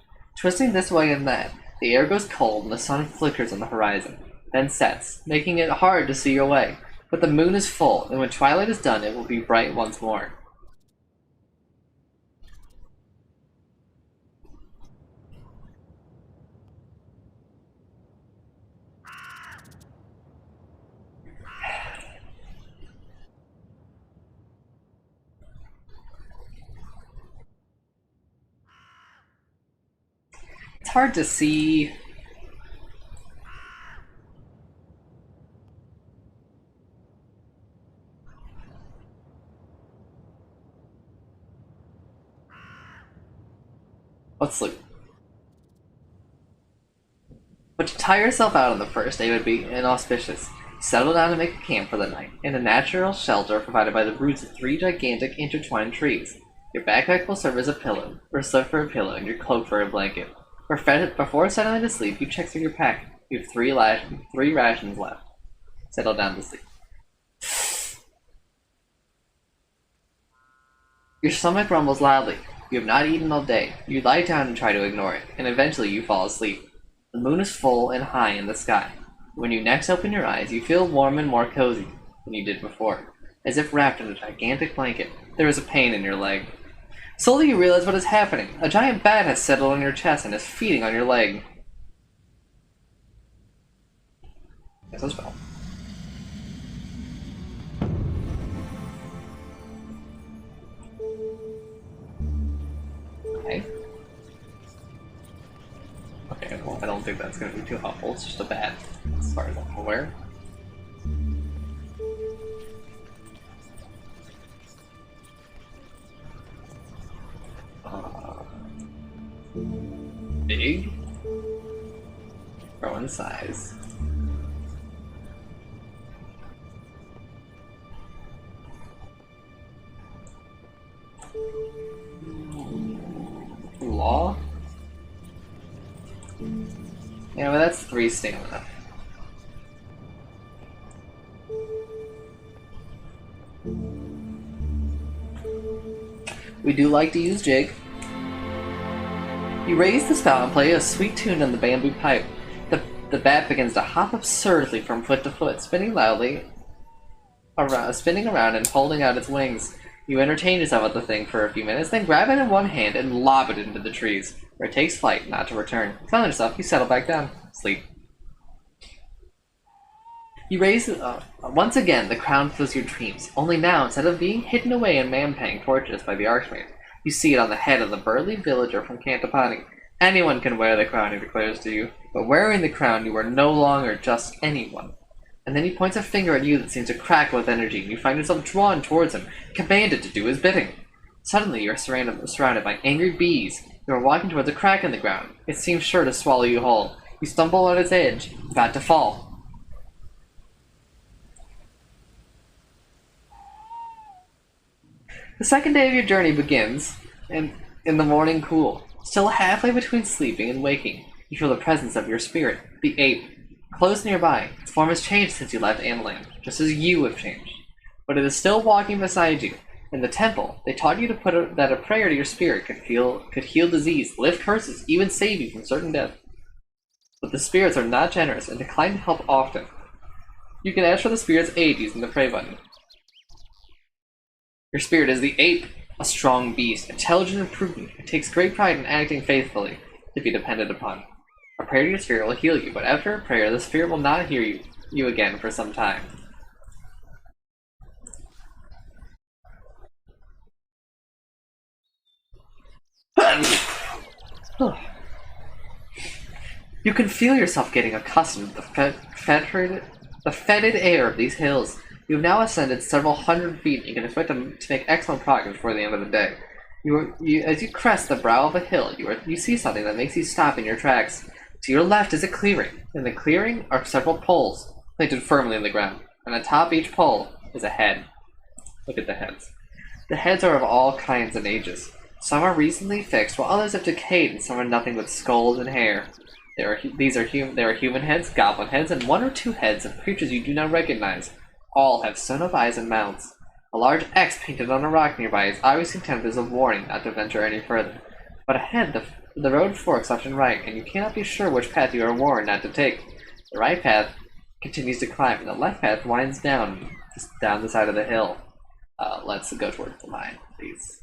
Twisting this way and that, the air goes cold and the sun flickers on the horizon, then sets, making it hard to see your way. But the moon is full, and when twilight is done, it will be bright once more. It's hard to see. Let's sleep. But to tire yourself out on the first day would be inauspicious. Settle down and make a camp for the night, in a natural shelter provided by the roots of 3 gigantic intertwined trees. Your backpack will serve as a pillow, or slip for a pillow, and your cloak for a blanket. Before settling to sleep, you check through your pack. You have 3 rations left. Settle down to sleep. Your stomach rumbles loudly. You have not eaten all day. You lie down and try to ignore it, and eventually you fall asleep. The moon is full and high in the sky. When you next open your eyes, you feel warm and more cozy than you did before. As if wrapped in a gigantic blanket, there is a pain in your leg. Slowly you realize what is happening. A giant bat has settled on your chest and is feeding on your leg. Yes, as well. Okay. Okay, well, I don't think that's going to be too helpful. It's just a bat, as far as I'm aware. Big. Grow in size. Law? Yeah, well, that's 3 stamina. We do like to use jig. You raise the spout and play a sweet tune on the bamboo pipe. The bat begins to hop absurdly from foot to foot, spinning loudly, spinning around and holding out its wings. You entertain yourself with the thing for a few minutes, then grab it in one hand and lob it into the trees, where it takes flight, not to return. Telling yourself, you settle back down. Sleep. You raise once again, the crown fills your dreams, only now, instead of being hidden away in Mampang torches by the Archmage, you see it on the head of the burly villager from Cantopani. Anyone can wear the crown, he declares to you, but wearing the crown you are no longer just anyone. And then he points a finger at you that seems to crackle with energy, and you find yourself drawn towards him, commanded to do his bidding. Suddenly you are surrounded by angry bees. You are walking towards a crack in the ground. It seems sure to swallow you whole. You stumble on its edge, about to fall. The second day of your journey begins, and in the morning cool. Still halfway between sleeping and waking, you feel the presence of your spirit, the ape. Close nearby, its form has changed since you left Analand, just as you have changed. But it is still walking beside you. In the temple, they taught you to that a prayer to your spirit could heal disease, lift curses, even save you from certain death. But the spirits are not generous and decline to help often. You can ask for the spirit's aid using the pray button. Your spirit is the ape, a strong beast, intelligent and prudent. It takes great pride in acting faithfully, to be depended upon. A prayer to your spirit will heal you, but after a prayer, the spirit will not hear you again for some time. You can feel yourself getting accustomed to the fetid air of these hills. You have now ascended several hundred feet, and you can expect to make excellent progress before the end of the day. As you crest the brow of a hill, you see something that makes you stop in your tracks. To your left is a clearing. In the clearing are several poles, planted firmly in the ground, and atop each pole is a head. Look at the heads. The heads are of all kinds and ages. Some are recently fixed, while others have decayed, and some are nothing but skulls and hair. There are human heads, goblin heads, and one or two heads of creatures you do not recognize. All have sewn-up eyes and mouths. A large X painted on a rock nearby is obviously intended as a warning not to venture any further. But ahead, the road forks left and right, and you cannot be sure which path you are warned not to take. The right path continues to climb, and the left path winds down the side of the hill. Let's go towards the mine, please.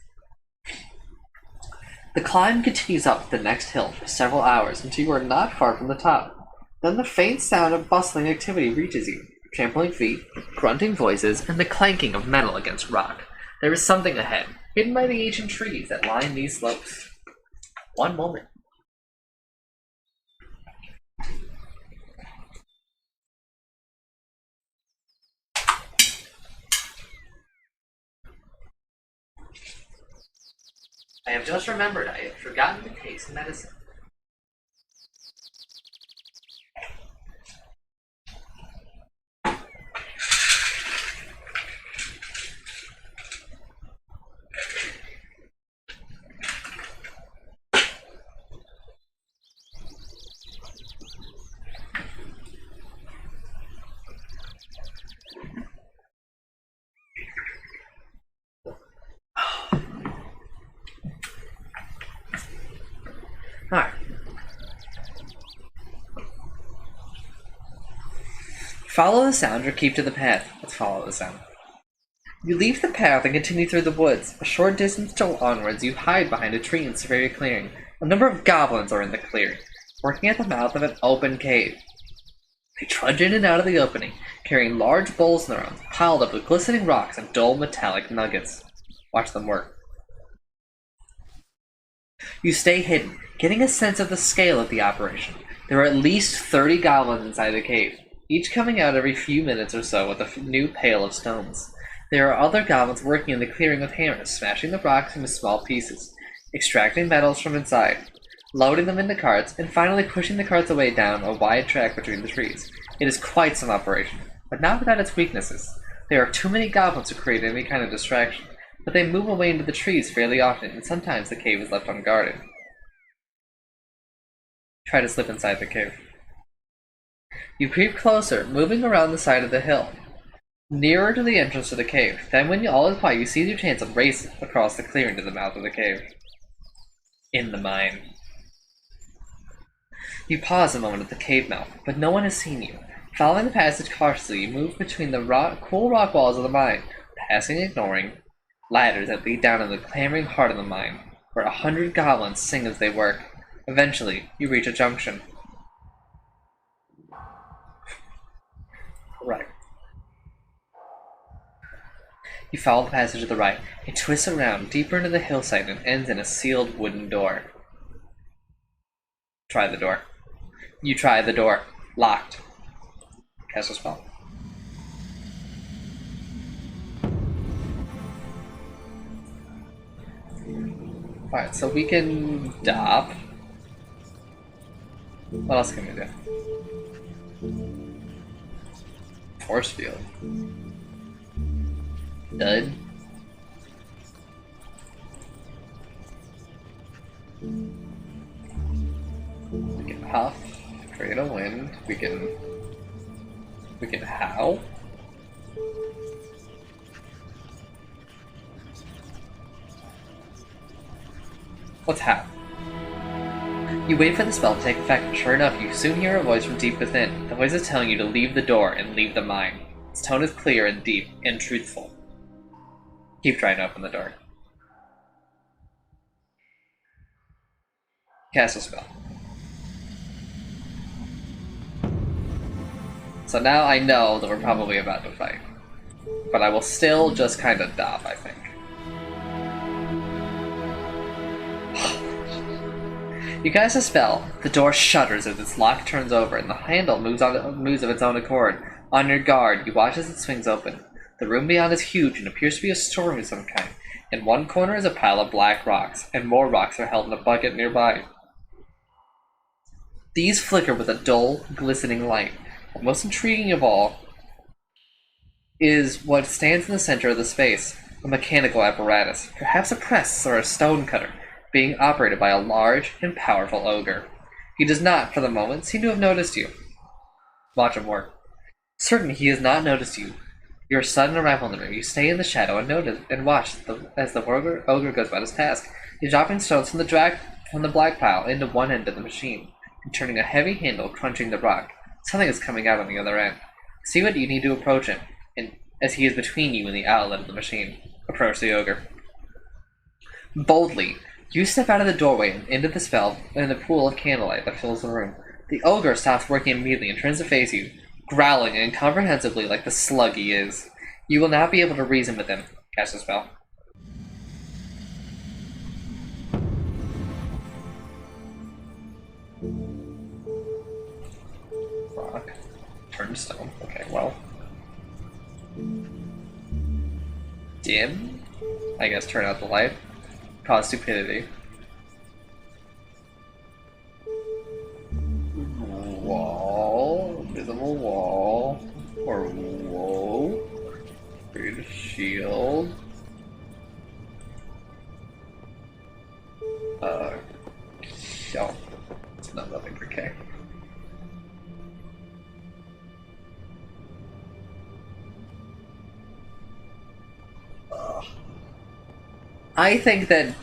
The climb continues up the next hill for several hours until you are not far from the top. Then the faint sound of bustling activity reaches you. Trampling feet, grunting voices, and the clanking of metal against rock. There is something ahead, hidden by the ancient trees that line these slopes. One moment. I have just remembered I have forgotten to taste medicine. Alright. Follow the sound or keep to the path. Let's follow the sound. You leave the path and continue through the woods. A short distance still onwards, you hide behind a tree and survey a clearing. A number of goblins are in the clearing, working at the mouth of an open cave. They trudge in and out of the opening, carrying large bowls in their arms, piled up with glistening rocks and dull metallic nuggets. Watch them work. You stay hidden, getting a sense of the scale of the operation. There are at least 30 goblins inside the cave, each coming out every few minutes or so with a new pail of stones. There are other goblins working in the clearing with hammers, smashing the rocks into small pieces, extracting metals from inside, loading them into carts, and finally pushing the carts away down a wide track between the trees. It is quite some operation, but not without its weaknesses. There are too many goblins to create any kind of distraction, but they move away into the trees fairly often, and sometimes the cave is left unguarded. Try to slip inside the cave. You creep closer, moving around the side of the hill, nearer to the entrance to the cave. Then when all is quiet, you seize your chance of racing across the clearing to the mouth of the cave. In the mine. You pause a moment at the cave mouth, but no one has seen you. Following the passage cautiously, you move between the cool rock walls of the mine, passing and ignoring ladders that lead down into the clamoring heart of the mine, where 100 goblins sing as they work. Eventually, you reach a junction. Right. You follow the passage to the right. It twists around deeper into the hillside and ends in a sealed wooden door. Try the door. You try the door. Locked. Cast a spell. Alright, so we can stop. What else can we do? Force field. Dud. We can huff, create a wind. We can howl. Let's howl. You wait for the spell to take effect, and sure enough, you soon hear a voice from deep within. The voice is telling you to leave the door and leave the mine. Its tone is clear and deep and truthful. Keep trying to open the door. Cast a spell. So now I know that we're probably about to fight. But I will still just kind of dop, I think. You cast a spell. The door shudders as its lock turns over, and the handle moves of its own accord. On your guard, you watch as it swings open. The room beyond is huge and appears to be a storeroom of some kind. In one corner is a pile of black rocks, and more rocks are held in a bucket nearby. These flicker with a dull, glistening light. But most intriguing of all is what stands in the center of the space, a mechanical apparatus, perhaps a press or a stone cutter, being operated by a large and powerful ogre. He does not, for the moment, seem to have noticed you. Watch him work. Certain he has not noticed you. Your sudden arrival in the room, you stay in the shadow and notice and watch as the ogre goes about his task. He's dropping stones from the black pile into one end of the machine, and turning a heavy handle, crunching the rock. Something is coming out on the other end. See what you need to approach him, and as he is between you and the outlet of the machine. Approach the ogre. Boldly, you step out of the doorway and into the spell in the pool of candlelight that fills the room. The ogre stops working immediately and turns to face you, growling incomprehensibly like the slug he is. You will not be able to reason with him. Cast the spell. Rock. Turn to stone. Okay, well. Dim? I guess turn out the light. Cause stupidity. Wall. Invisible wall. Or whoa. Create a shield. Oh. It's not nothing for K. I think that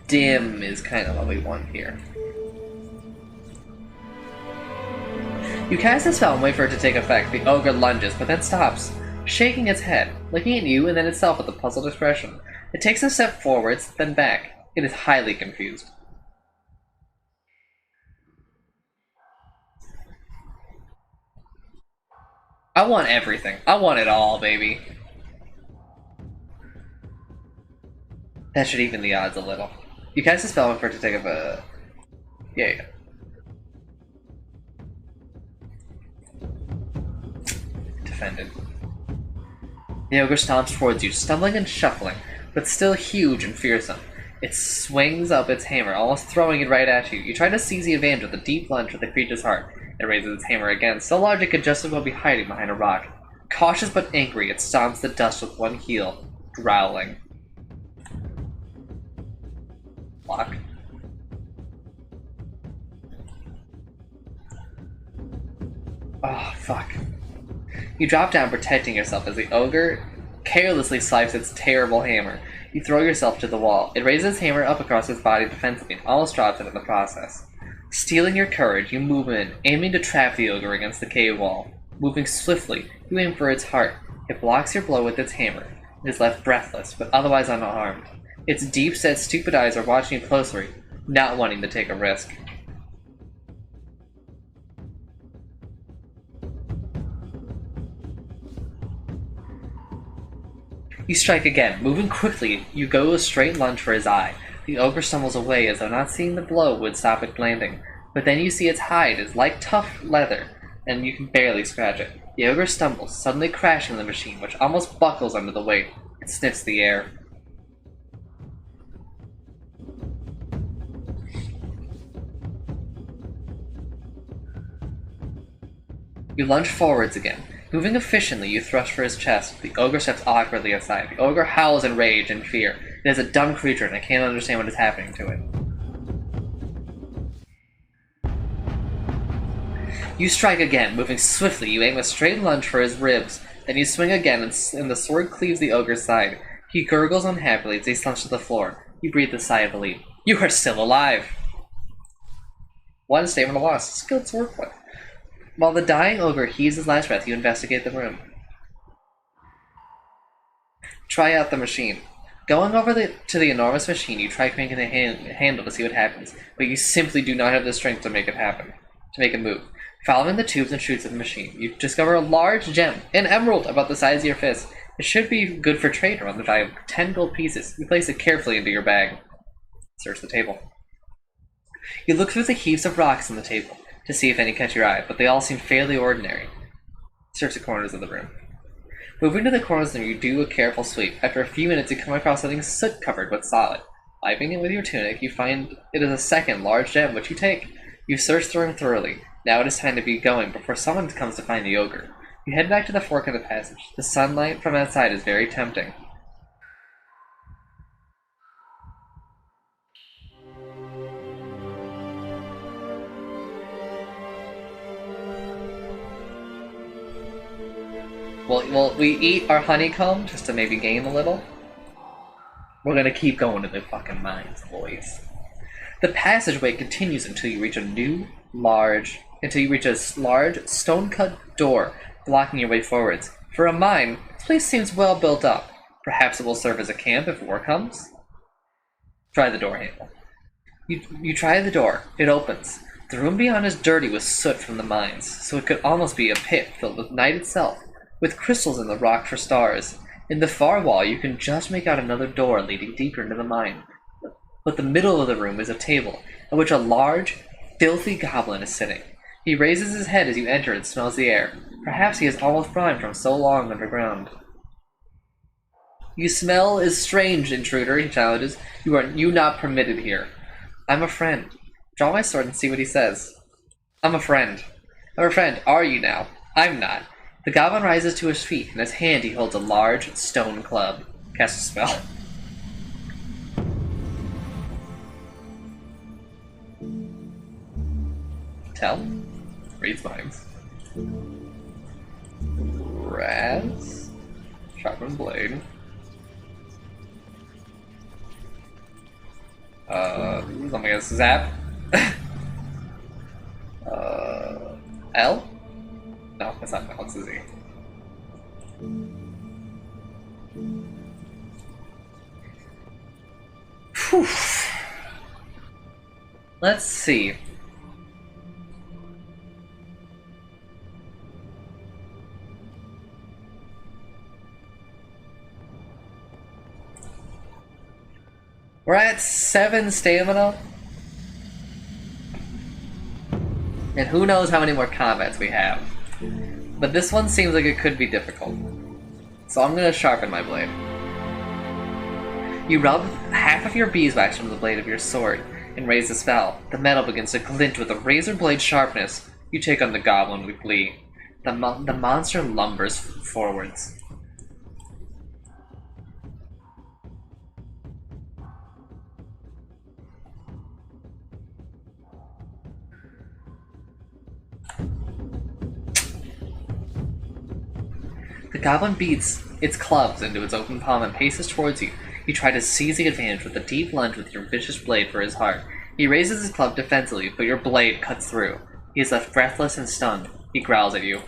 dim is kind of what we want here. You cast a spell and wait for it to take effect. The ogre lunges, but then stops, shaking its head, looking at you and then itself with a puzzled expression. It takes a step forwards, then back. It is highly confused. I want everything. I want it all, baby. That should even the odds a little. You cast a spell for it to take up a... Yeah. Defended. The ogre stomps towards you, stumbling and shuffling, but still huge and fearsome. It swings up its hammer, almost throwing it right at you. You try to seize the advantage with a deep lunge at the creature's heart. It raises its hammer again, so large it could just as well be hiding behind a rock. Cautious but angry, it stomps the dust with one heel, growling. Block. Oh, fuck. You drop down, protecting yourself as the ogre carelessly swipes its terrible hammer. You throw yourself to the wall. It raises its hammer up across its body defensively and almost drops it in the process. Stealing your courage, you move in, aiming to trap the ogre against the cave wall. Moving swiftly, you aim for its heart. It blocks your blow with its hammer. It is left breathless, but otherwise unharmed. Its deep-set, stupid eyes are watching you closely, not wanting to take a risk. You strike again. Moving quickly, you go a straight lunge for his eye. The ogre stumbles away as though not seeing the blow would stop it landing. But then you see its hide is like tough leather, and you can barely scratch it. The ogre stumbles, suddenly crashing the machine, which almost buckles under the weight. It sniffs the air. You lunge forwards again. Moving efficiently, you thrust for his chest. The ogre steps awkwardly aside. The ogre howls in rage and fear. It is a dumb creature, and I can't understand what is happening to it. You strike again. Moving swiftly, you aim a straight lunge for his ribs. Then you swing again, and the sword cleaves the ogre's side. He gurgles unhappily as he slumps to the floor. You breathe a sigh of relief. You are still alive! One stamina lost. Skilled swordplay. While the dying ogre heaves his last breath, you investigate the room. Try out the machine. Going over to the enormous machine, you try cranking the handle to see what happens, but you simply do not have the strength to make it happen, to make it move. Following the tubes and chutes of the machine, you discover a large gem, an emerald about the size of your fist. It should be good for trade around the value of 10 gold pieces. You place it carefully into your bag. Search the table. You look through the heaps of rocks on the table to see if any catch your eye, but they all seem fairly ordinary. Search the corners of the room. Moving to the corners of the room, you do a careful sweep. After a few minutes, you come across something soot-covered but solid. Wiping it with your tunic, you find it is a second large gem, which you take. You search the room thoroughly. Now it is time to be going before someone comes to find the ogre. You head back to the fork of the passage. The sunlight from outside is very tempting. Well, we eat our honeycomb just to maybe gain a little. We're gonna keep going to the fucking mines, boys. The passageway continues until you reach a large stone-cut door blocking your way forwards. For a mine, this place seems well built up. Perhaps it will serve as a camp if war comes. Try the door handle. You try the door. It opens. The room beyond is dirty with soot from the mines, so it could almost be a pit filled with night itself, with crystals in the rock for stars. In the far wall, you can just make out another door leading deeper into the mine. But the middle of the room is a table, at which a large, filthy goblin is sitting. He raises his head as you enter and smells the air. Perhaps he is almost blind from so long underground. "You smell is strange, intruder," he challenges. You not permitted here." "I'm a friend." Draw my sword and see what he says. I'm a friend. Are you now?" "I'm not." The goblin rises to his feet. In his hand he holds a large stone club. Cast a spell. Tell. Reads minds. Raz. Sharpened blade. Let me guess. Zap. L? No, that's not L, it's a Z. Whew. Let's see. We're at 7 stamina. And who knows how many more combats we have. But this one seems like it could be difficult. So I'm gonna sharpen my blade. You rub half of your beeswax from the blade of your sword and raise the spell. The metal begins to glint with a razor blade sharpness. You take on the goblin with glee. The monster lumbers forwards. The goblin beats its clubs into its open palm and paces towards you. You try to seize the advantage with a deep lunge with your vicious blade for his heart. He raises his club defensively, but your blade cuts through. He is left breathless and stunned. He growls at you.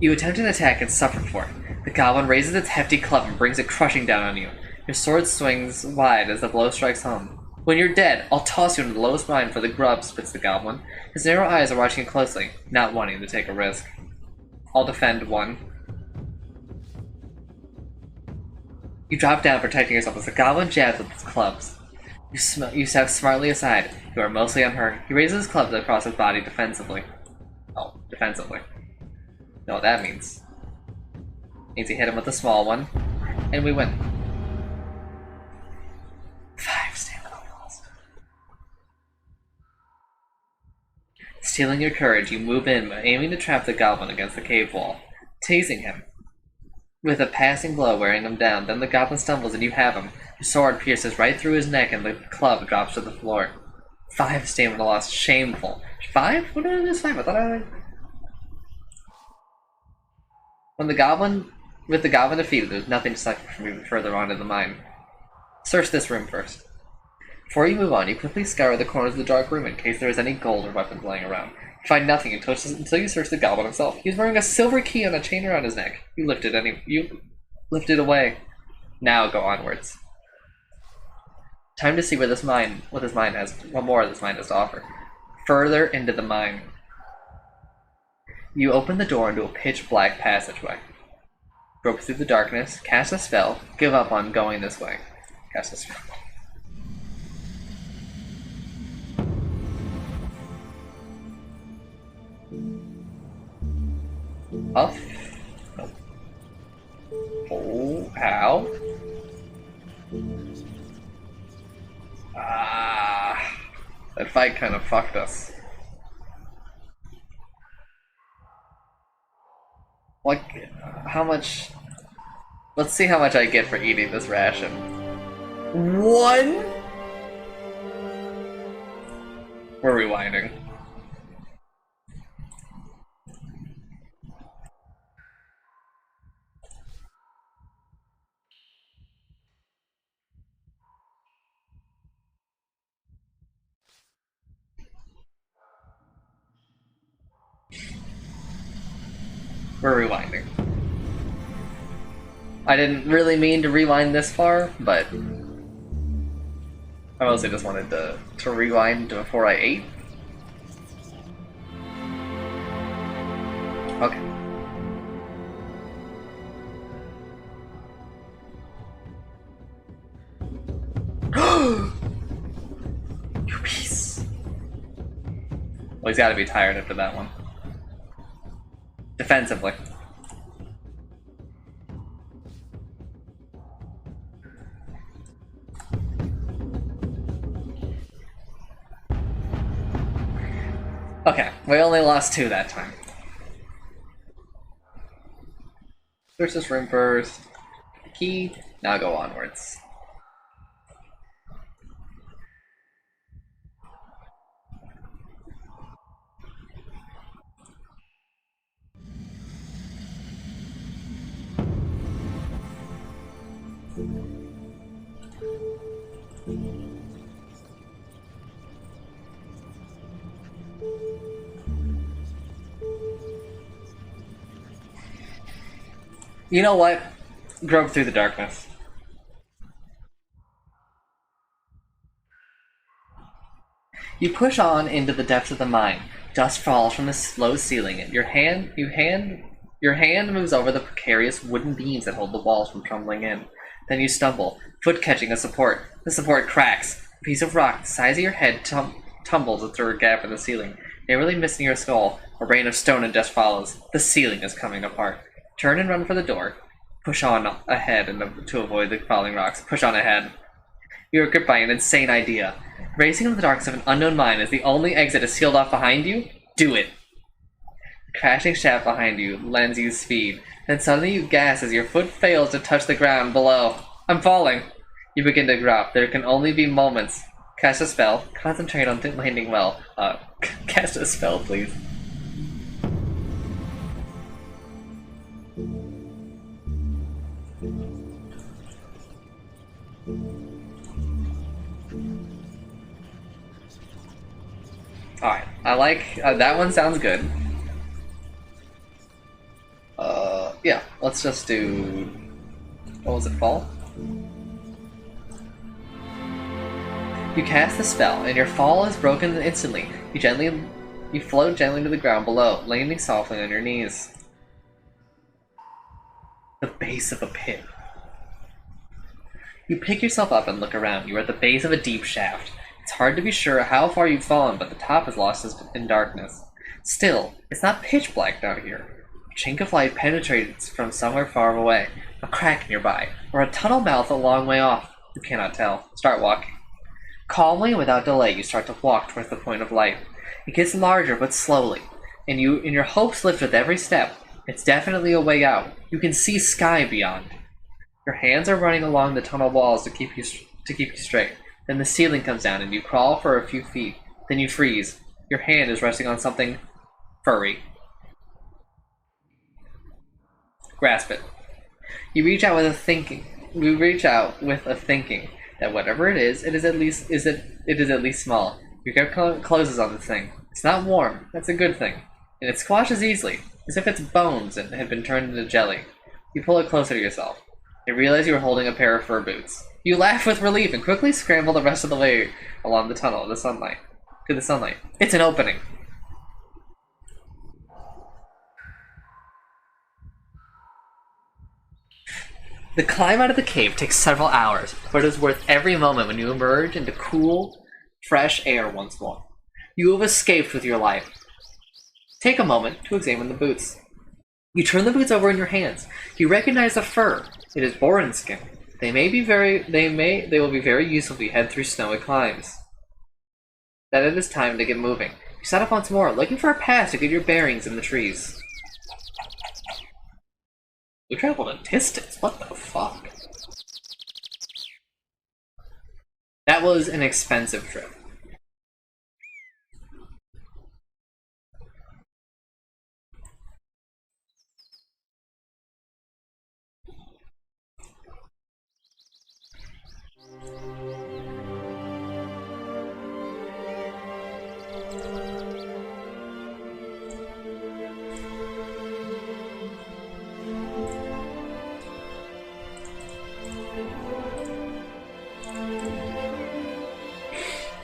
You attempt an attack and suffer for it. The goblin raises its hefty club and brings it crushing down on you. Your sword swings wide as the blow strikes home. "When you're dead, I'll toss you into the lowest mine for the grub," spits the goblin. His narrow eyes are watching you closely, not wanting to take a risk. I'll defend 1. You drop down, protecting yourself as the goblin jabs with his clubs. You step smartly aside. You are mostly unhurt. He raises his clubs across his body defensively. Oh, defensively. You know what that means. It means he hit him with a small one, and we win. 5 stamina lost. Stealing your courage, you move in, aiming to trap the goblin against the cave wall, tasing him with a passing blow, wearing him down. Then the goblin stumbles and you have him. Your sword pierces right through his neck and the club drops to the floor. 5 stamina lost. Shameful. 5? What did I do? 5? I thought I... With the goblin defeated, there's nothing to stop you from moving further on in the mine. Search this room first. Before you move on, you quickly scour the corners of the dark room in case there is any gold or weapons lying around. You find nothing until you search the goblin himself. He's wearing a silver key on a chain around his neck. You lift it away. Now go onwards. Time to see what this mine has to offer. Further into the mine. You open the door into a pitch-black passageway. Grope through the darkness, cast a spell, give up on going this way. Cast a spell. Up. Oh, ow. That fight kind of fucked us. What? How much? Let's see how much I get for eating this ration. 1? We're rewinding. We're rewinding. I didn't really mean to rewind this far, but I mostly just wanted to rewind before I ate. Okay. You piece. Well, he's gotta be tired after that one. Defensively. Okay, we only lost 2 that time. Search this room first. Key. Now go onwards. You know what? Grope through the darkness. You push on into the depths of the mine. Dust falls from the low ceiling, and your hand moves over the precarious wooden beams that hold the walls from crumbling in. Then you stumble, foot catching a support. The support cracks. A piece of rock the size of your head tumbles through a gap in the ceiling, narrowly missing your skull. A rain of stone and dust follows. The ceiling is coming apart. Turn and run for the door. Push on ahead to avoid the falling rocks. Push on ahead. You are gripped by an insane idea. Racing into the darkness of an unknown mine as the only exit is sealed off behind you? Do it. The crashing shaft behind you lends you speed. Then suddenly you gasp as your foot fails to touch the ground below. I'm falling. You begin to drop. There can only be moments. Cast a spell. Concentrate on landing well. Cast a spell, please. Alright, I like, that one sounds good. Yeah, let's just do, what was it, fall? You cast the spell, and your fall is broken instantly. You float gently to the ground below, landing softly on your knees. The base of a pit. You pick yourself up and look around. You are at the base of a deep shaft. It's hard to be sure how far you've fallen, but the top is lost in darkness. Still, it's not pitch black down here. A chink of light penetrates from somewhere far away, a crack nearby, or a tunnel mouth a long way off. You cannot tell. Start walking. Calmly and without delay, you start to walk towards the point of light. It gets larger, but slowly, and your hopes lift with every step. It's definitely a way out. You can see sky beyond. Your hands are running along the tunnel walls to keep you straight. Then the ceiling comes down, and you crawl for a few feet. Then you freeze. Your hand is resting on something furry. Grasp it. You reach out with a thinking that whatever it is at least small. Your grip closes on the thing. It's not warm. That's a good thing. And it squashes easily, as if its bones had been turned into jelly. You pull it closer to yourself. You realize you are holding a pair of fur boots. You laugh with relief and quickly scramble the rest of the way along the tunnel to the sunlight. It's an opening. The climb out of the cave takes several hours, but it is worth every moment when you emerge into cool, fresh air once more. You have escaped with your life. Take a moment to examine the boots. You turn the boots over in your hands. You recognize the fur. It is borin skin. They will be very useful if you head through snowy climbs. Then it is time to get moving. You set up once more, looking for a path to get your bearings in the trees. We traveled a distance. What the fuck? That was an expensive trip.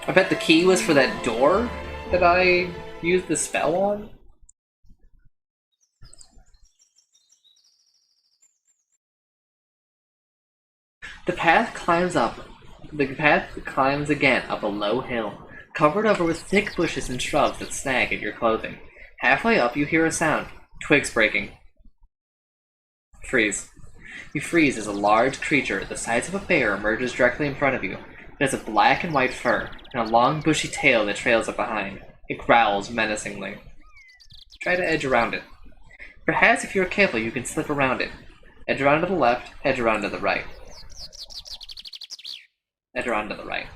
I bet the key was for that door that I used the spell on. The path climbs again up a low hill, covered over with thick bushes and shrubs that snag at your clothing. Halfway up, you hear a sound. Twigs breaking. Freeze. You freeze as a large creature the size of a bear emerges directly in front of you. It has a black and white fur, and a long bushy tail that trails up behind. It growls menacingly. Try to edge around it. Perhaps if you are careful, you can slip around it. Edge around to the left, edge around to the right. Edge around to the right.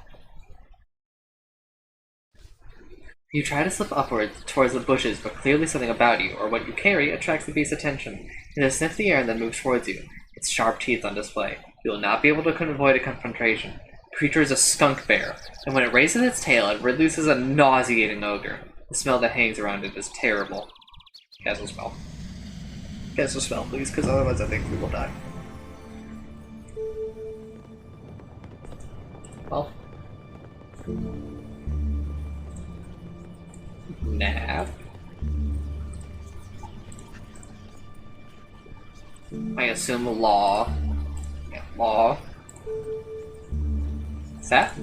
You try to slip upwards towards the bushes, but clearly something about you, or what you carry, attracts the beast's attention. It has sniffed the air and then moves towards you, its sharp teeth on display. You will not be able to avoid a confrontation. The creature is a skunk bear, and when it raises its tail, it releases a nauseating odor. The smell that hangs around it is terrible. Castle spell. Castle spell, please, because otherwise I think we will die. Well. Nap. I assume law. Yeah, law. Sap?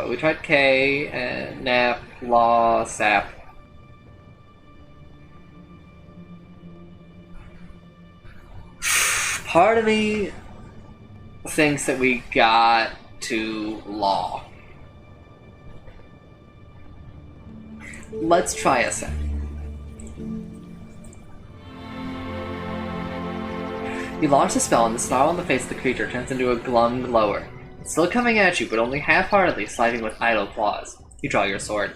We tried K, and nap, law, sap. Part of me thinks that we got to law. Let's try a sec. You launch the spell, and the snarl on the face of the creature turns into a glum glower. It's still coming at you, but only half-heartedly, sliding with idle claws. You draw your sword.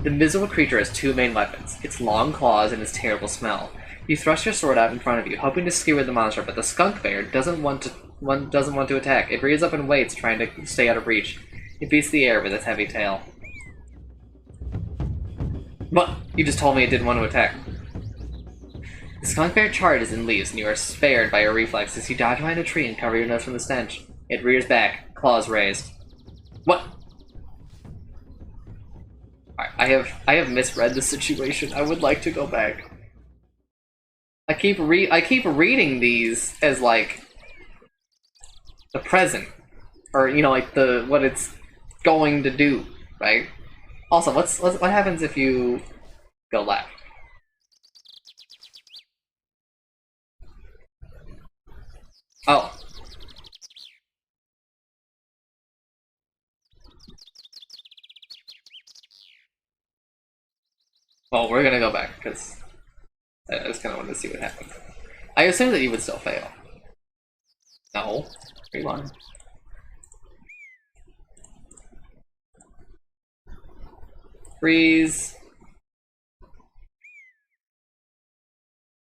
The miserable creature has two main weapons, its long claws and its terrible smell. You thrust your sword out in front of you, hoping to skewer the monster, but the skunk bear doesn't want to attack. It rears up and waits, trying to stay out of reach. It beats the air with its heavy tail. What? You just told me it didn't want to attack. The skunk bear charges and leaves, and you are spared by your reflexes. You dodge behind a tree and cover your nose from the stench. It rears back, claws raised. What? I have misread the situation. I would like to go back. I keep reading these as like the present, or you know, like the what it's going to do, right? Also, what happens if you go left? Oh. Well, we're gonna go back, because I just kind of wanted to see what happened. I assume that you would still fail. No. Rewind. Freeze.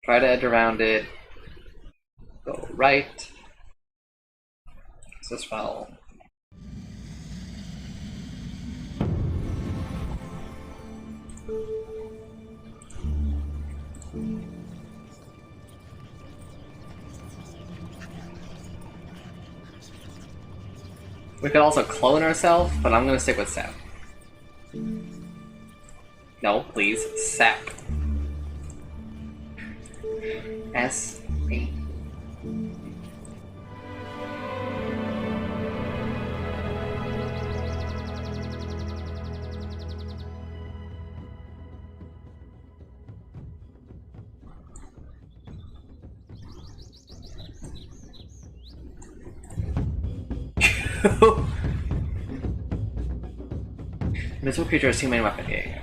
Try to edge around it. Go right. So spell. We could also clone ourselves, but I'm gonna stick with sap. No, please, sap. S-A. Missile creature has two main weapons. Yeah.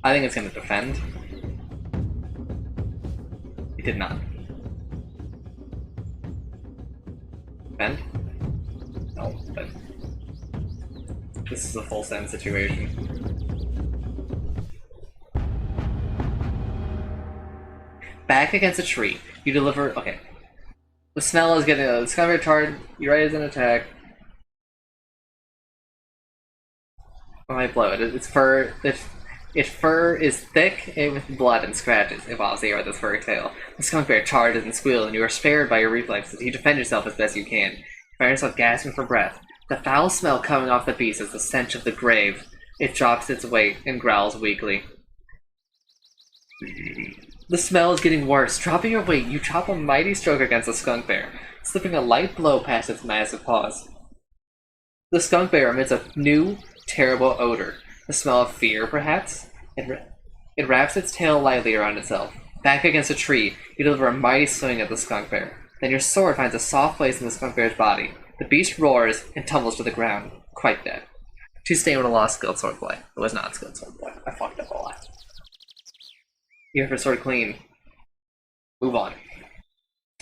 I think it's going to defend. It did not. Defend? No, but this is a full send situation. back against a tree. You deliver. Okay. The smell is getting. It's kind of retarded. You raise an attack. I might blow it. Its fur. Its fur is thick and with blood and scratches. It follows the air with its furry tail. The skunk bear charges and squeals, and you are spared by your reflexes. You defend yourself as best you can. You find yourself gasping for breath. The foul smell coming off the beast is the stench of the grave. It drops its weight and growls weakly. The smell is getting worse. Dropping your weight, you chop a mighty stroke against the skunk bear, slipping a light blow past its massive paws. The skunk bear emits a new, terrible odor. The smell of fear, perhaps? It wraps its tail lightly around itself. Back against a tree, you deliver a mighty swing at the skunk bear. Then your sword finds a soft place in the skunk bear's body. The beast roars and tumbles to the ground, quite dead. 2 stamina lost skilled swordplay. It was not skilled swordplay. I fucked up a lot. Even for sword clean. Move on.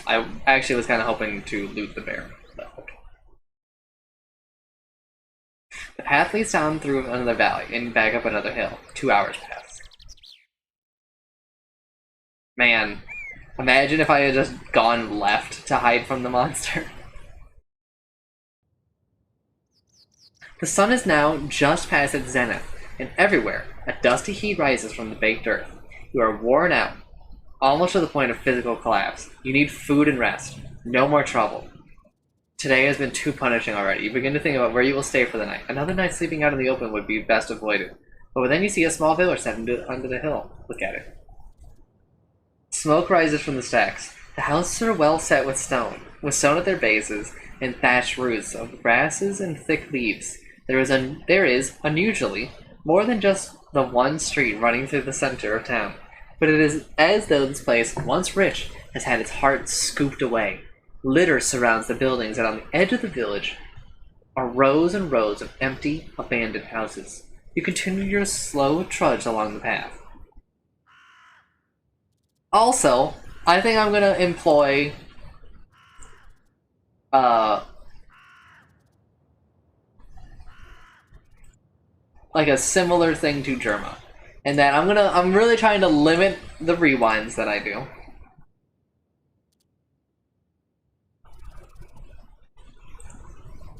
I actually was kind of hoping to loot the bear. But okay. The path leads down through another valley and back up another hill. 2 hours pass. Man, imagine if I had just gone left to hide from the monster. The sun is now just past its zenith, and everywhere, a dusty heat rises from the baked earth. You are worn out, almost to the point of physical collapse. You need food and rest. No more trouble. Today has been too punishing already. You begin to think about where you will stay for the night. Another night sleeping out in the open would be best avoided. But then you see a small village set under the hill. Look at it. Smoke rises from the stacks. The houses are well set with stone at their bases, and thatched roofs of grasses and thick leaves. There is, unusually, more than just the one street running through the center of town. But it is as though this place, once rich, has had its heart scooped away. Litter surrounds the buildings, and on the edge of the village are rows and rows of empty, abandoned houses. You continue your slow trudge along the path. Also, I think I'm gonna employ like a similar thing to Germa. And that I'm really trying to limit the rewinds that I do.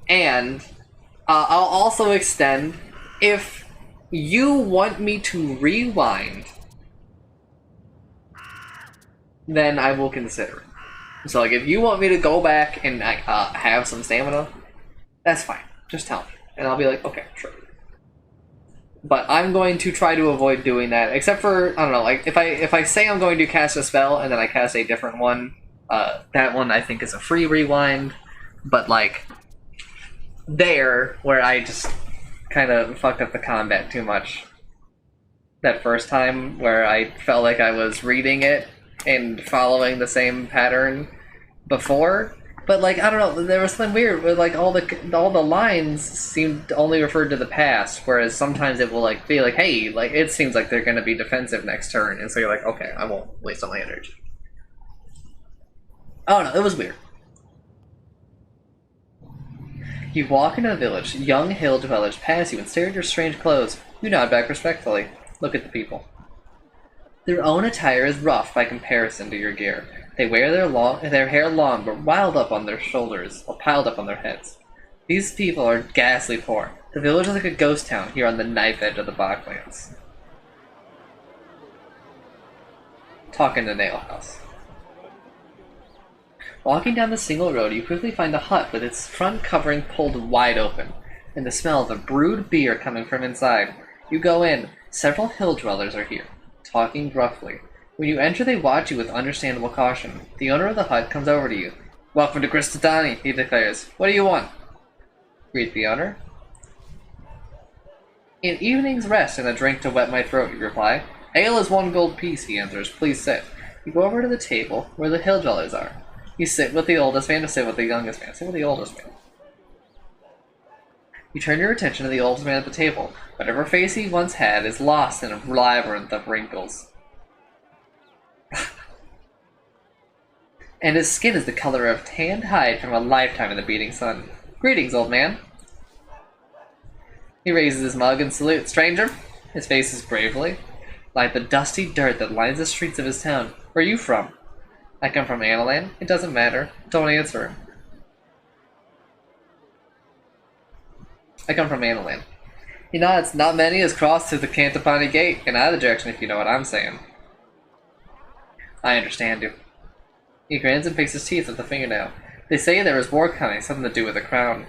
And I'll also extend, if you want me to rewind, then I will consider it. So, like, if you want me to go back and have some stamina, that's fine. Just tell me. And I'll be like, okay, sure. But I'm going to try to avoid doing that, except for, I don't know, like, if I say I'm going to cast a spell and then I cast a different one, that one I think is a free rewind, but, like, there, where I just kind of fucked up the combat too much that first time, where I felt like I was reading it and following the same pattern before. But, like, I don't know, there was something weird with, like, all the lines seemed only referred to the past, whereas sometimes it will, like, be like, hey, like, it seems like they're gonna be defensive next turn, and so you're like, okay, I won't waste all my energy. I don't know, it was weird. You walk into the village. Young hill dwellers pass you and stare at your strange clothes. You nod back respectfully. Look at the people. Their own attire is rough by comparison to your gear. They wear their hair long but piled up on their shoulders, or piled up on their heads. These people are ghastly poor. The village is like a ghost town here on the knife edge of the Bachlands. Talking to Nail House. Walking down the single road, you quickly find a hut with its front covering pulled wide open, and the smell of a brewed beer coming from inside. You go in. Several hill dwellers are here, talking gruffly. When you enter, they watch you with understandable caution. The owner of the hut comes over to you. "Welcome to Cristodani," he declares. "What do you want?" Greet the owner. "An evening's rest and a drink to wet my throat," you reply. "Ale is 1 gold piece," he answers. "Please sit." You go over to the table where the hill dwellers are. You sit with the oldest man to sit with the youngest man. Sit with the oldest man. You turn your attention to the oldest man at the table. Whatever face he once had is lost in a labyrinth of wrinkles. And his skin is the color of tanned hide from a lifetime in the beating sun. "Greetings, old man." He raises his mug and salutes. "Stranger?" His face is gravely like the dusty dirt that lines the streets of his town. Where are you from? I come from Analand. It doesn't matter. Don't answer him. I come from Analand. He nods. Not many has crossed through the Cantopani Gate in either direction, if you know what I'm saying. I understand you. He grins and picks his teeth with a fingernail. They say there is war coming, something to do with the crown.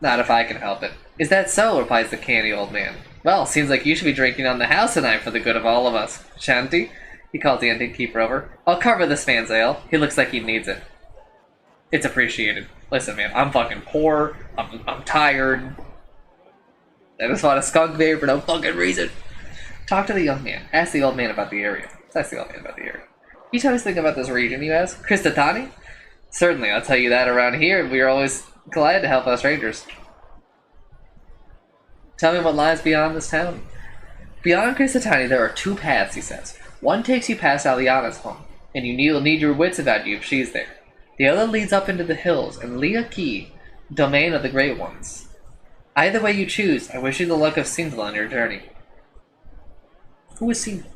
Not if I can help it. Is that so? Replies the canny old man. Well, seems like you should be drinking on the house tonight for the good of all of us. Shanty? He calls the innkeeper over. I'll cover this man's ale. He looks like he needs it. It's appreciated. Listen, man, I'm fucking poor. I'm tired. I just want a skunk beer for no fucking reason. Talk to the young man. Ask the old man about the area. Ask the old man about the area. Can you tell us something about this region, you ask? Kristatani? Certainly, I'll tell you that around here. We are always glad to help us rangers. Tell me what lies beyond this town. Beyond Kristatani, there are two paths, he says. One takes you past Aliana's home, and you'll need your wits about you if she's there. The other leads up into the hills and Liaki, domain of the Great Ones. Either way you choose, I wish you the luck of Sindla on your journey. Who is Sindla?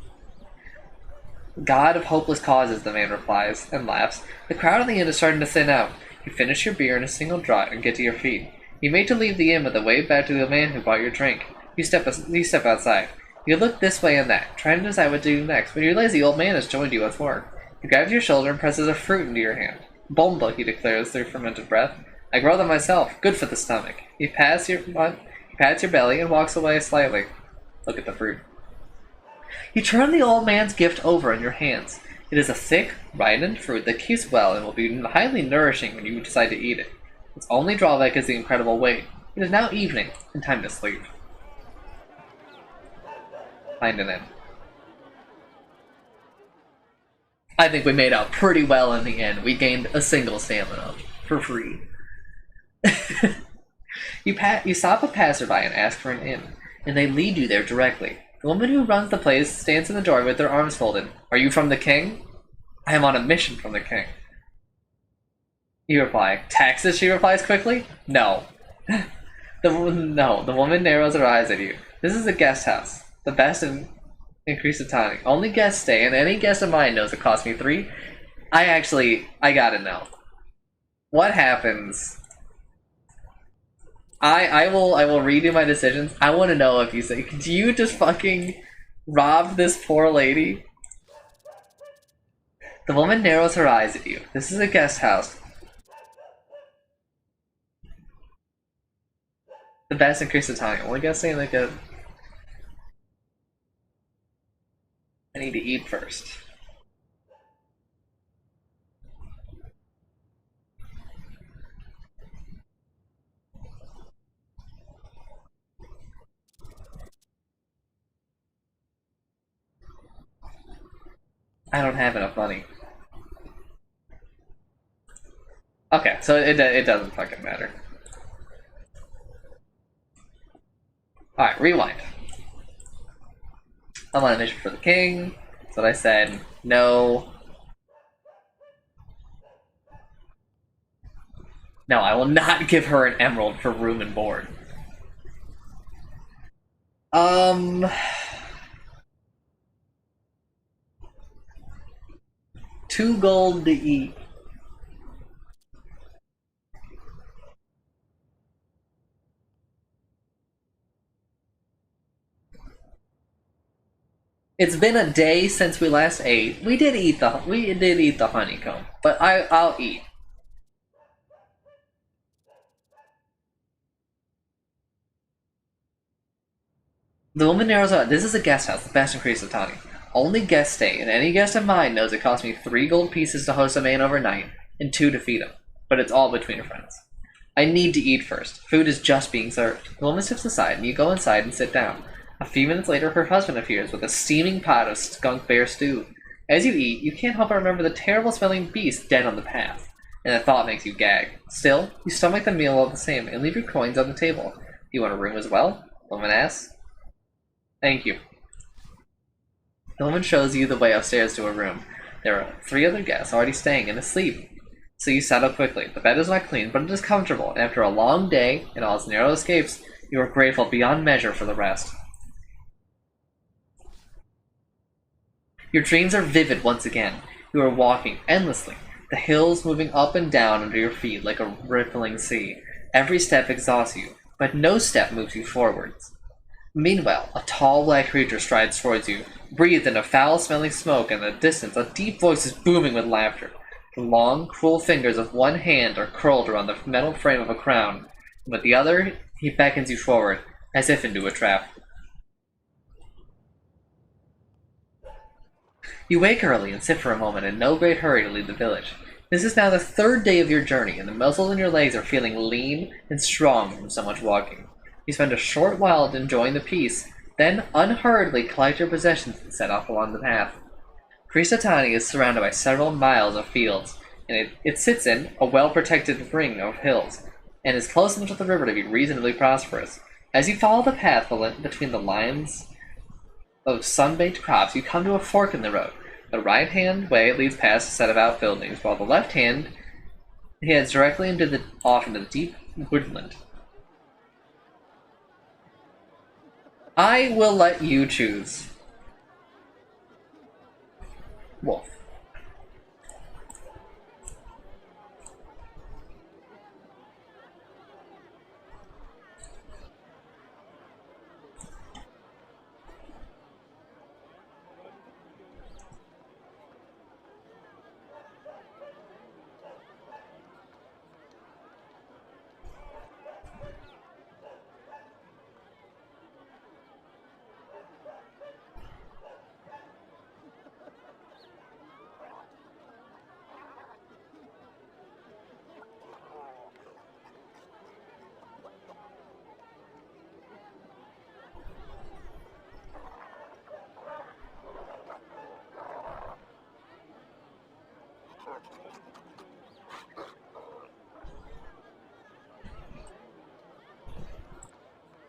God of hopeless causes, the man replies, and laughs. The crowd in the inn is starting to thin out. You finish your beer in a single draught and get to your feet. You made to leave the inn with a wave back to the man who bought your drink. You step outside. You look this way and that, trying to decide what to do next, when you realize the old man has joined you with work. He grabs your shoulder and presses a fruit into your hand. Bomba, he declares through fermented breath. I grow them myself. Good for the stomach. He pats your belly and walks away slightly. Look at the fruit. You turn the old man's gift over in your hands. It is a thick, ripened fruit that keeps well and will be highly nourishing when you decide to eat it. Its only drawback is the incredible weight. It is now evening, and time to sleep. Find an inn. I think we made out pretty well in the end. We gained a single stamina for free. You stop a passerby and ask for an inn, and they lead you there directly. The woman who runs the place stands in the doorway with their arms folded. Are you from the king? I am on a mission from the king. You reply. Taxes, she replies quickly. No. The woman narrows her eyes at you. This is a guest house. The best in Kristatani. Only guests stay, and any guest of mine knows it cost me 3. I gotta know. What happens? I will redo my decisions. I want to know if you say, do you just fucking rob this poor lady? The woman narrows her eyes at you. This is a guest house. The best in Kristatani. Only guest saying like a... I need to eat first. I don't have enough money. Okay, so it doesn't fucking matter. Alright, rewind. I'm on a mission for the king. That's what I said. No. No, I will not give her an emerald for room and board. 2 gold to eat. It's been a day since we last ate. We did eat the honeycomb, but I'll eat. The woman narrows out. This is a guest house, the best in Kristatani. Only guests stay, and any guest of mine knows it costs me 3 gold pieces to host a man overnight, and 2 to feed him. But it's all between friends. I need to eat first. Food is just being served. The woman steps aside, and you go inside and sit down. A few minutes later, her husband appears with a steaming pot of skunk bear stew. As you eat, you can't help but remember the terrible-smelling beast dead on the path, and the thought makes you gag. Still, you stomach the meal all the same, and leave your coins on the table. Do you want a room as well? The woman asks. Thank you. The woman shows you the way upstairs to a room. There are 3 other guests already staying and asleep. So you settle quickly. The bed is not clean, but it is comfortable, and after a long day and all its narrow escapes, you are grateful beyond measure for the rest. Your dreams are vivid once again. You are walking endlessly, the hills moving up and down under your feet like a rippling sea. Every step exhausts you, but no step moves you forwards. Meanwhile, a tall black creature strides towards you, breathed in a foul-smelling smoke, and in the distance a deep voice is booming with laughter. The long, cruel fingers of one hand are curled around the metal frame of a crown, and with the other he beckons you forward, as if into a trap. You wake early and sit for a moment in no great hurry to leave the village. This is now the third day of your journey, and the muscles in your legs are feeling lean and strong from so much walking. You spend a short while enjoying the peace, then unhurriedly collect your possessions and set off along the path. Krisatani is surrounded by several miles of fields, and it sits in a well-protected ring of hills, and is close enough to the river to be reasonably prosperous. As you follow the path between the lines of sun-baked crops, you come to a fork in the road. The right-hand way leads past a set of outbuildings, while the left hand heads directly off into the deep woodland. I will let you choose. Wolf.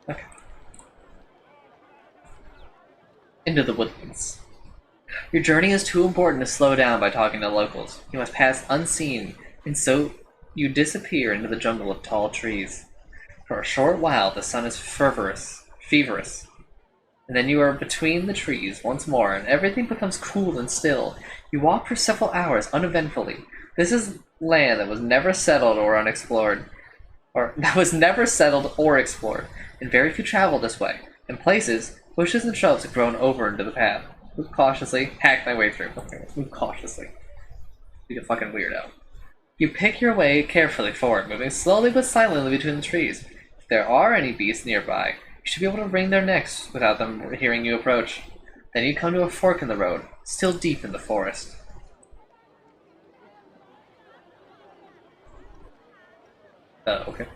Okay. Into the woodlands. Your journey is too important to slow down by talking to locals. You must pass unseen, and so you disappear into the jungle of tall trees. For a short while, the sun is feverish, and then you are between the trees once more, and everything becomes cool and still. You walk for several hours uneventfully. This is land that was never settled or unexplored, and very few travel this way. In places, bushes and shrubs have grown over into the path. Move cautiously, hack my way through. Okay, move cautiously. Be a fucking weirdo. You pick your way carefully forward, moving slowly but silently between the trees. If there are any beasts nearby, you should be able to wring their necks without them hearing you approach. Then you come to a fork in the road, still deep in the forest. Okay.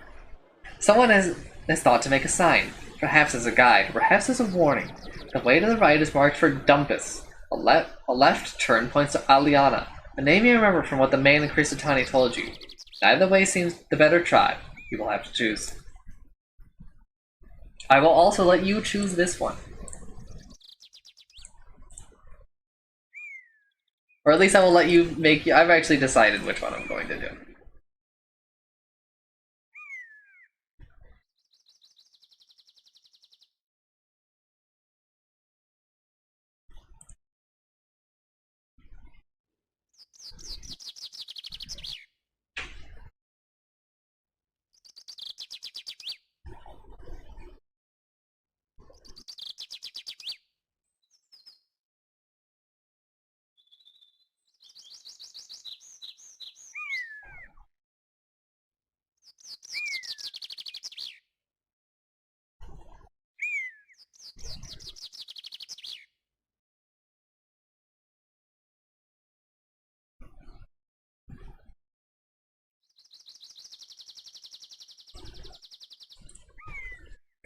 Someone has thought to make a sign, perhaps as a guide, perhaps as a warning. The way to the right is marked for Dumpus. A left turn points to Aliana, a name you remember from what the man in Krisatani told you. Neither way seems the better trod. You will have to choose. I will also let you choose this one. Or at least I will let you make... I've actually decided which one I'm going to do.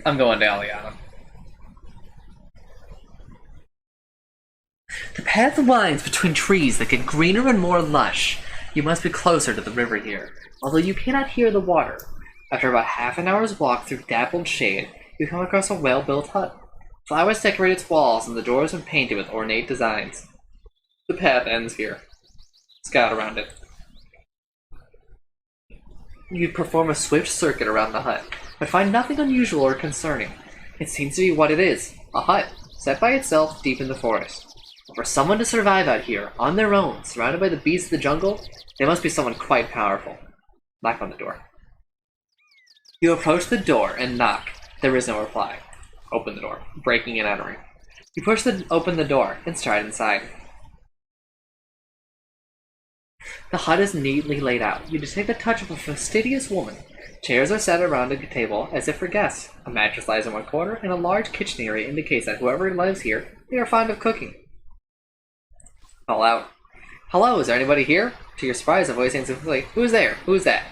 I'm going to Aliana. The path winds between trees that get greener and more lush. You must be closer to the river here, although you cannot hear the water. After about half an hour's walk through dappled shade, you come across a well-built hut. Flowers decorate its walls, and the doors are painted with ornate designs. The path ends here. Scout around it. You perform a swift circuit around the hut, but find nothing unusual or concerning. It seems to be what it is, a hut, set by itself deep in the forest. For someone to survive out here, on their own, surrounded by the beasts of the jungle, they must be someone quite powerful. Knock on the door. You approach the door and knock. There is no reply. Open the door, breaking and entering. You open the door and stride inside. The hut is neatly laid out. You detect the touch of a fastidious woman. Chairs are set around a table as if for guests. A mattress lies in one corner, and a large kitchen area indicates that whoever lives here, they are fond of cooking. Call out. Hello, is there anybody here? To your surprise, a voice answers quickly. Who's there? Who's that?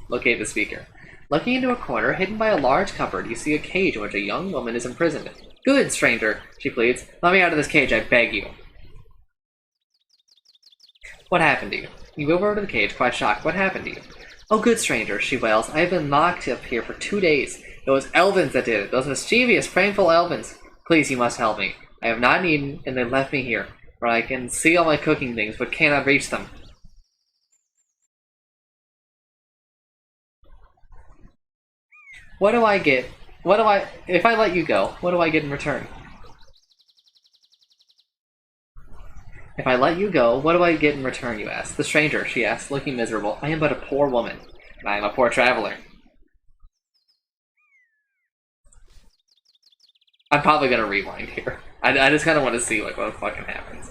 Locate the speaker. Looking into a corner, hidden by a large cupboard, you see a cage in which a young woman is imprisoned. Good, stranger, she pleads. Let me out of this cage, I beg you. What happened to you? You go over to the cage, quite shocked. What happened to you? Oh, good stranger, she wails. I have been locked up here for 2 days. It was Elvins that did it. Those mischievous, praneful Elvins. Please, you must help me. I have not eaten, and they left me here, where I can see all my cooking things, but cannot reach them. What do I get? If I let you go, what do I get in return? If I let you go, what do I get in return, you ask? The stranger, she asks, looking miserable. I am but a poor woman, and I am a poor traveler. I'm probably gonna rewind here. I just kind of want to see like what fucking happens.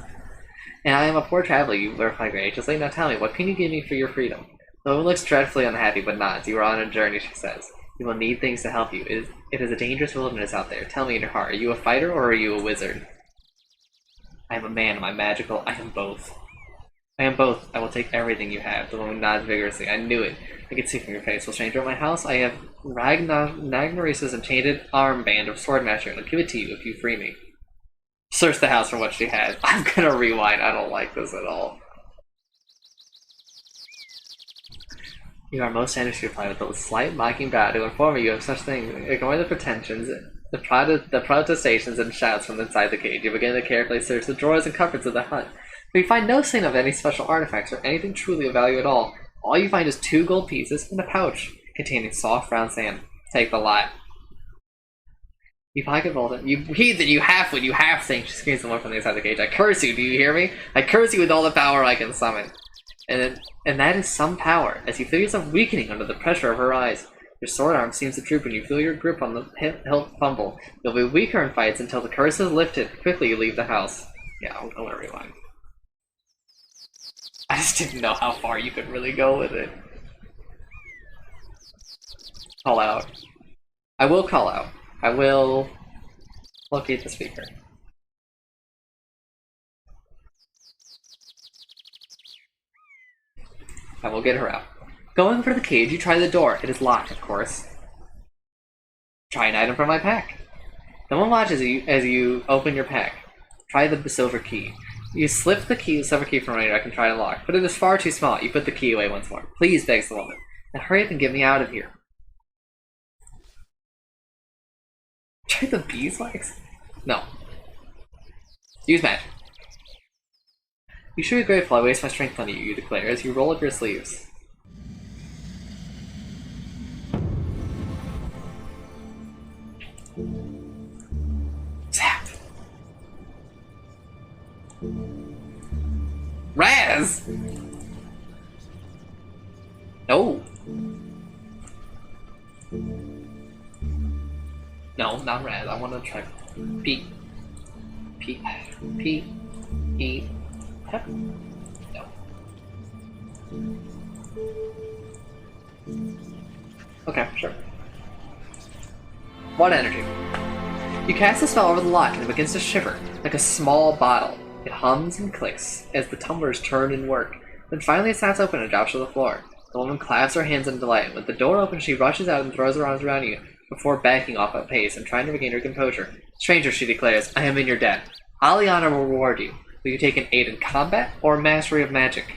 And I am a poor traveler, you verify graciously. Now tell me, what can you give me for your freedom? The woman looks dreadfully unhappy, but nods. You are on a journey, she says. You will need things to help you. It is a dangerous wilderness out there. Tell me in your heart, are you a fighter or are you a wizard? I am a man. Am I magical? I am both. I am both. I will take everything you have. The woman nods vigorously. I knew it. I could see from your face. Well, stranger, at my house, I have Ragnaris's enchanted armband of Swordmaster, and I'll give it to you if you free me. Search the house for what she has. I'm gonna rewind. I don't like this at all. You are most anxious to reply with a slight mocking bow to inform you of such things. Ignore the pretensions, the protestations and shouts from inside the cage. You begin to carefully search the drawers and cupboards of the hut, but you find no sign of any special artifacts or anything truly of value at all. All you find is 2 gold pieces and a pouch containing soft brown sand. Take the lot. You pocket bolt it. You heathen, you halfwit, you half thing, she screams the one from the inside the cage. I curse you, do you hear me? I curse you with all the power I can summon. And that is some power, as you feel yourself weakening under the pressure of her eyes. Your sword arm seems to droop and you feel your grip on the hilt fumble. You'll be weaker in fights until the curse is lifted. Quickly you leave the house. Yeah, I'm gonna rewind. I just didn't know how far you could really go with it. Call out. I will call out. I will locate the speaker. I will get her out. Going for the cage, you try the door. It is locked, of course. Try an item from my pack. No one watches you as you open your pack. Try the silver key. You slip the silver key from your rack and try to lock, but it is far too small. You put the key away once more. Please, begs the woman. Now hurry up and get me out of here. Try the beeswax? No. Use magic. You should be grateful I waste my strength on you, you declare, as you roll up your sleeves. Zap! Raz! No! No, not Raz. I want to try Pete. Pete. Pete. Pete. Pep? No. Okay, sure. What energy? You cast a spell over the lock and it begins to shiver, like a small bottle. It hums and clicks as the tumblers turn and work. Then finally it snaps open and drops to the floor. The woman claps her hands in delight. With the door open, she rushes out and throws her arms around you, before backing off at pace and trying to regain her composure. Stranger, she declares, I am in your debt. Aliana will reward you. Will you take an aid in combat or mastery of magic?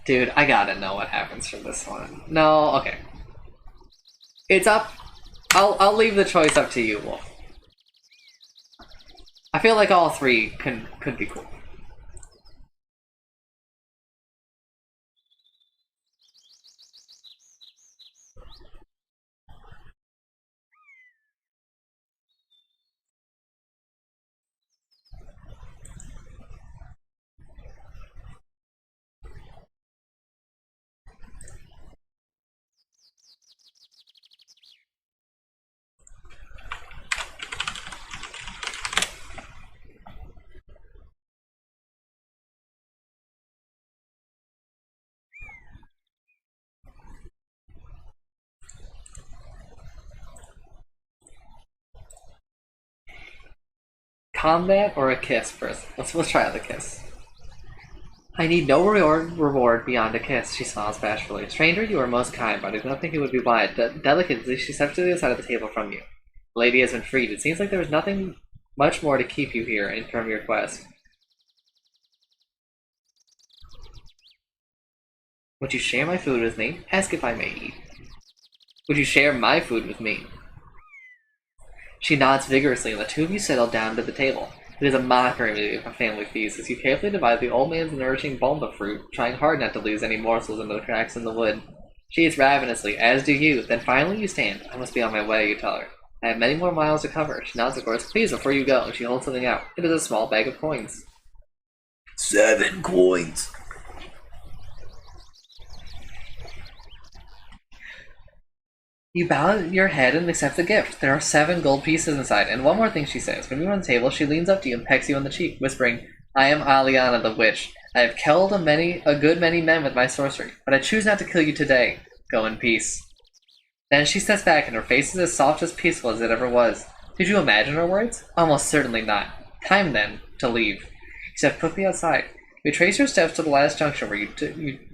Dude, I gotta know what happens for this one. No, okay. It's up. I'll leave the choice up to you, Wolf. I feel like all 3 could be cool. Combat or a kiss first? Let's try out the kiss. I need no reward beyond a kiss, she smiles bashfully. Stranger, you are most kind, but I do not think it would be wise. Delicately, she steps to the other side of the table from you. The lady has been freed. It seems like there is nothing much more to keep you here and from your quest. Would you share my food with me? Ask if I may eat. Would you share my food with me? She nods vigorously, and the two of you settle down to the table. It is a mockery of a family feast as you carefully divide the old man's nourishing bomba fruit, trying hard not to lose any morsels into the cracks in the wood. She eats ravenously, as do you. Then finally you stand. I must be on my way, you tell her. I have many more miles to cover. She nods, of course. Please, before you go. She holds something out. It is a small bag of coins. 7 coins. You bow your head and accept the gift. There are 7 gold pieces inside. And one more thing she says. When you're on the table, she leans up to you and pecks you on the cheek, whispering, I am Aliana the witch. I have killed a good many men with my sorcery, but I choose not to kill you today. Go in peace. Then she steps back, and her face is as soft as peaceful as it ever was. Did you imagine her words? Almost certainly not. Time, then, to leave. You step quickly outside. You trace your steps to the last junction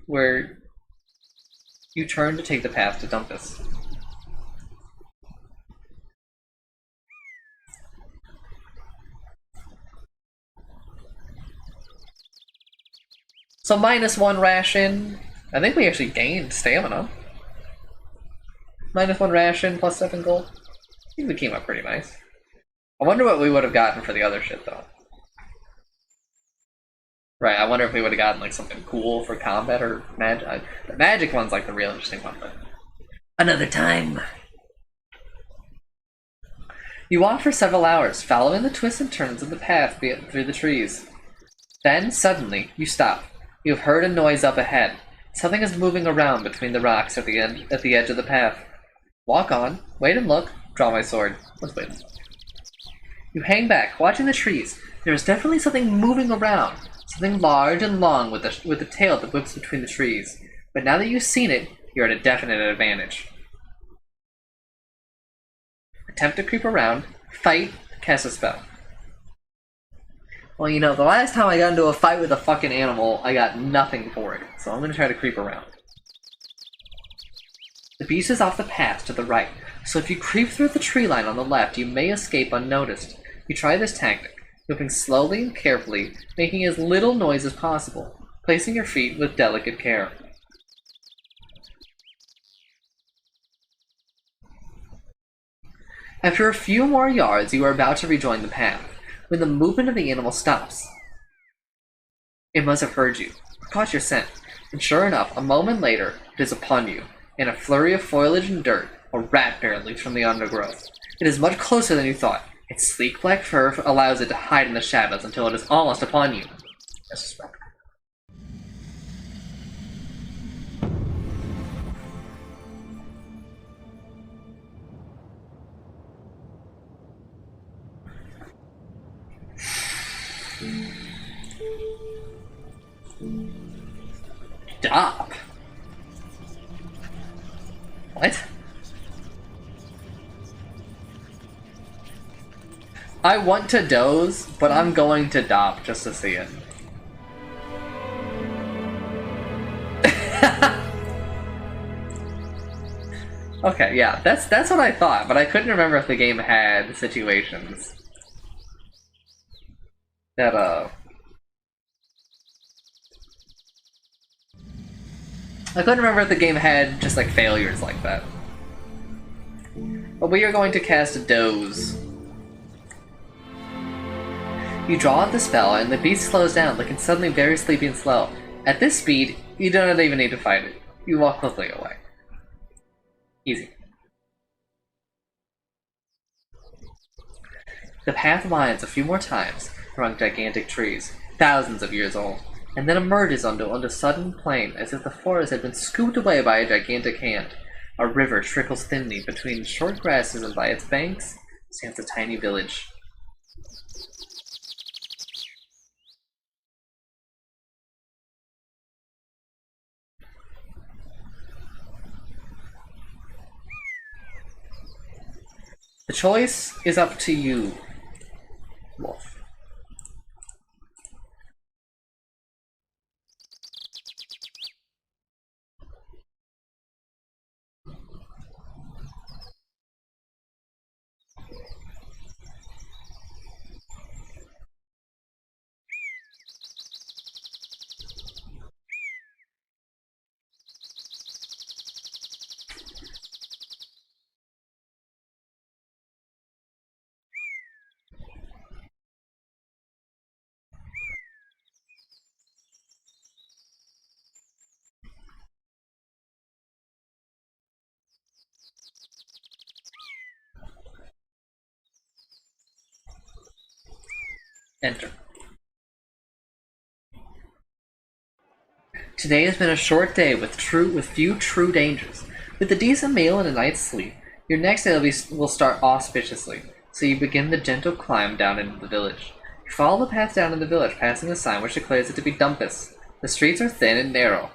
where you turn to take the path to Dumpus. So -1 ration. I think we actually gained stamina. -1 ration plus 7 gold. I think we came up pretty nice. I wonder what we would have gotten for the other shit though. Right, I wonder if we would have gotten like something cool for combat or magic. The magic one's like the real interesting one, but another time. You walk for several hours, following the twists and turns of the path through the trees. Then, suddenly, you stop. You have heard a noise up ahead. Something is moving around between the rocks at the edge of the path. Walk on, wait and look, draw my sword. Let's wait. You hang back, watching the trees. There is definitely something moving around. Something large and long with a tail that whips between the trees. But now that you've seen it, you're at a definite advantage. Attempt to creep around, fight, cast a spell. Well, you know, the last time I got into a fight with a fucking animal, I got nothing for it, so I'm gonna try to creep around. The beast is off the path to the right, so if you creep through the tree line on the left, you may escape unnoticed. You try this tactic, moving slowly and carefully, making as little noise as possible, placing your feet with delicate care. After a few more yards, you are about to rejoin the path, when the movement of the animal stops. It must have heard you, caught your scent, and sure enough, a moment later, it is upon you. In a flurry of foliage and dirt, a rat bear leaps from the undergrowth. It is much closer than you thought. Its sleek black fur allows it to hide in the shadows until it is almost upon you. I suspect. Stop. What? I want to doze, but I'm going to dop just to see it. Okay, yeah, that's what I thought, but I couldn't remember if the game had situations that I couldn't remember if the game had just like failures like that. But we are going to cast a doze. You draw out the spell, and the beast slows down, looking suddenly very sleepy and slow. At this speed, you don't even need to fight it. You walk quickly away. Easy. The path winds a few more times among gigantic trees, thousands of years old, and then emerges onto a sudden plain, as if the forest had been scooped away by a gigantic hand. A river trickles thinly between short grasses, and by its banks stands a tiny village. The choice is up to you, Wolf. Enter. Today has been a short day with few true dangers. With a decent meal and a night's sleep, your next day will start auspiciously. So you begin the gentle climb down into the village. You follow the path down in the village, passing a sign which declares it to be Dumpus. The streets are thin and narrow,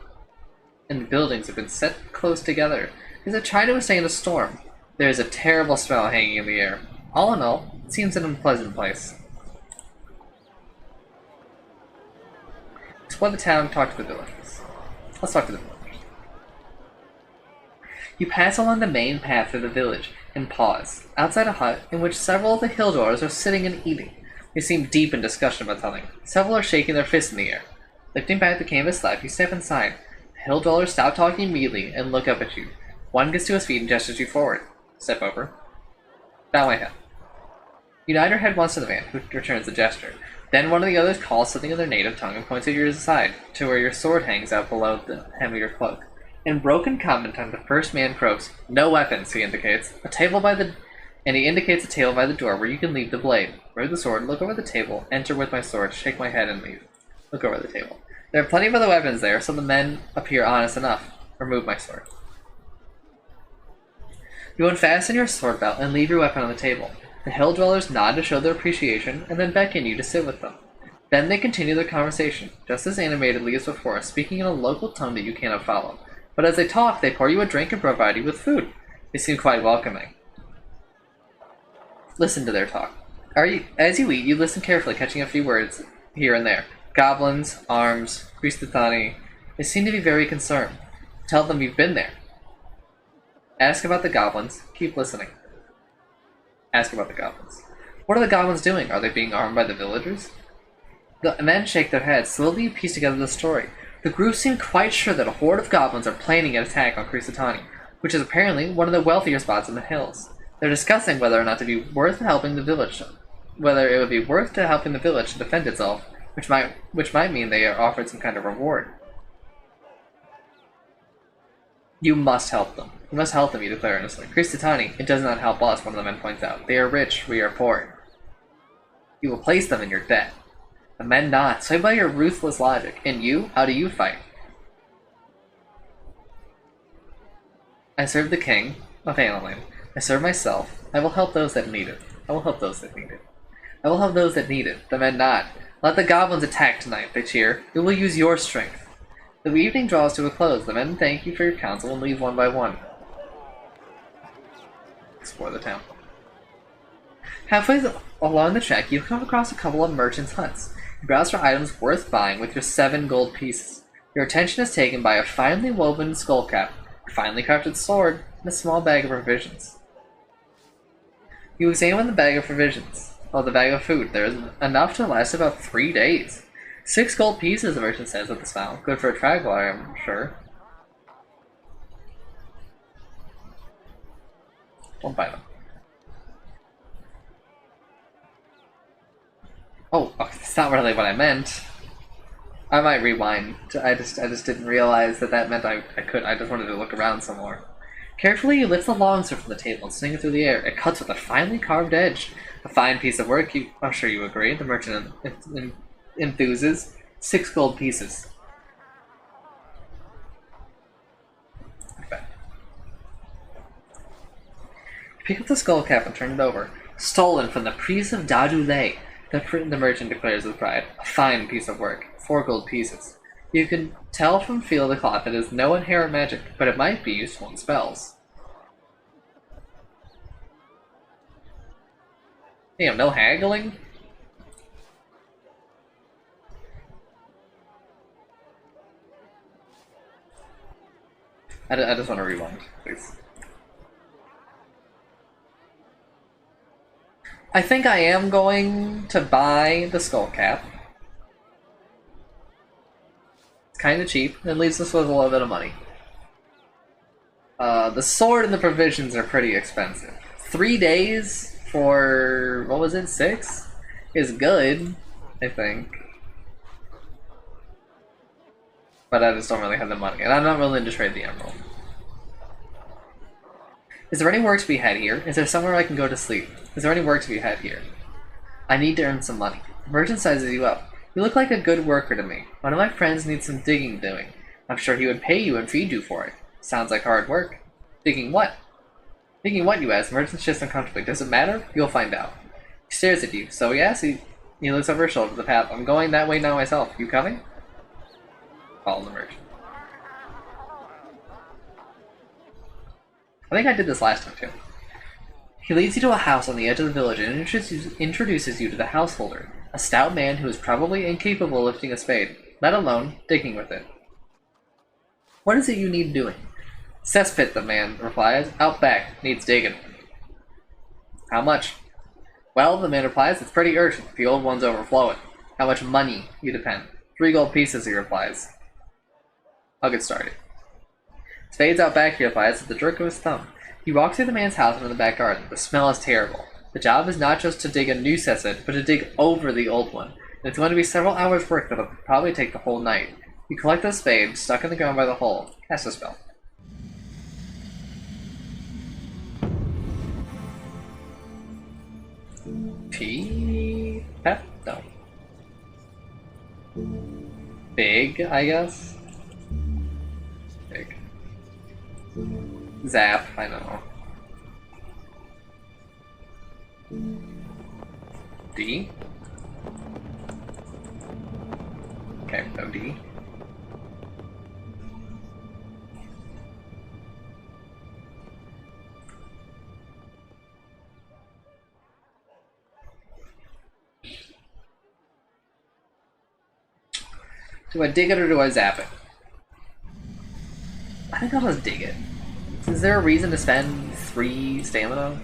and the buildings have been set close together as if trying to withstand a storm. There is a terrible smell hanging in the air. All in all, it seems an unpleasant place. Explore the town, talk to the villagers. Let's talk to the villagers. You pass along the main path through the village and pause, outside a hut in which several of the hill dwellers are sitting and eating. They seem deep in discussion about something. Several are shaking their fists in the air. Lifting back the canvas slab, you step inside. The hill dwellers stop talking immediately and look up at you. One gets to his feet and gestures you forward. Step over. Bow my head. You nod your head once to the man, who returns the gesture. Then one of the others calls something in their native tongue and points at your side, to where your sword hangs out below the hem of your cloak. In broken commentary, the first man croaks, "No weapons," he indicates. He indicates a table by the door where you can leave the blade. Remove the sword, look over the table, enter with my sword, shake my head, and leave. Look over the table. There are plenty of other weapons there, so the men appear honest enough. Remove my sword. You unfasten your sword belt and leave your weapon on the table. The hill dwellers nod to show their appreciation, and then beckon you to sit with them. Then they continue their conversation, just as animatedly as before, speaking in a local tongue that you cannot follow. But as they talk, they pour you a drink and provide you with food. They seem quite welcoming. Listen to their talk. As you eat, you listen carefully, catching a few words here and there. Goblins, arms, Christithani. They seem to be very concerned. Tell them you've been there. Ask about the goblins. Keep listening. Ask about the goblins. What are the goblins doing? Are they being armed by the villagers? The men shake their heads. Slowly you piece together the story. The group seem quite sure that a horde of goblins are planning an attack on Christithani, which is apparently one of the wealthier spots in the hills. They're discussing whether or not to be worth helping the village, whether it would be worth to helping the village to defend itself, which might mean they are offered some kind of reward. You must help them. You must help them, you declare earnestly. Christithani, it does not help us, one of the men points out. They are rich, we are poor. You will place them in your debt. The men nod, swayed by your ruthless logic. And you? How do you fight? I serve the king of Anoline. I serve myself. I will help those that need it. I will help those that need it. I will help those that need it. The men nod. Let the goblins attack tonight, they cheer. We will use your strength. The evening draws to a close. The men thank you for your counsel and leave one by one. Explore the town. Halfway along the trek, you come across a couple of merchants' huts. You browse for items worth buying with your 7 gold pieces. Your attention is taken by a finely woven skull cap, a finely crafted sword, and a small bag of provisions. You examine the bag of provisions. Oh, the bag of food. There is enough to last about 3 days. 6 gold pieces, the merchant says with a smile. Good for a traveler, I'm sure. Don't buy them. Oh, that's not really what I meant. I might rewind. I just didn't realize that meant I could. I just wanted to look around some more. Carefully, you lift the longsword from the table and swing it through the air. It cuts with a finely carved edge. A fine piece of work. I'm sure you agree. The merchant enthuses. 6 gold pieces. Okay. Pick up the skull cap and turn it over. Stolen from the priest of Dadule. The merchant declares with pride. A fine piece of work. 4 gold pieces. You can tell from feel of the cloth that it is no inherent magic, but it might be useful in spells. Damn, no haggling? I just want to rewind, please. I think I am going to buy the skull cap. It's kind of cheap, and leaves us with a little bit of money. The sword and the provisions are pretty expensive. 3 days for, what was it, 6? Is good, I think. But I just don't really have the money, and I'm not willing to trade the emerald. Is there any work to be had here? Is there somewhere I can go to sleep? Is there any work to be had here? I need to earn some money. The merchant sizes you up. You look like a good worker to me. One of my friends needs some digging doing. I'm sure he would pay you and feed you for it. Sounds like hard work. Digging what? Digging what, you ask? The merchant shifts uncomfortably. Does it matter? You'll find out. He stares at you. So he asks. He looks over his shoulder to the path. I'm going that way now myself. You coming? Follow the merchant. I think I did this last time too. He leads you to a house on the edge of the village and introduces you to the householder, a stout man who is probably incapable of lifting a spade, let alone digging with it. What is it you need doing? Cesspit, the man replies. Out back. Needs digging. How much? Well, the man replies, it's pretty urgent. The old one's overflowing. How much money? You depend. 3 gold pieces, he replies. I'll get started. Spades out back, he replies, with the jerk of his thumb. He walks through the man's house into the back garden. The smell is terrible. The job is not just to dig a new cesspit, but to dig over the old one. And it's going to be several hours' work that'll probably take the whole night. You collect the spade, stuck in the ground by the hole. Cast a spell. Pep? No. Big, I guess? Big. Zap, I know. D? Okay, no D. Do I dig it or do I zap it? I think I'll just dig it. Is there a reason to spend 3 stamina?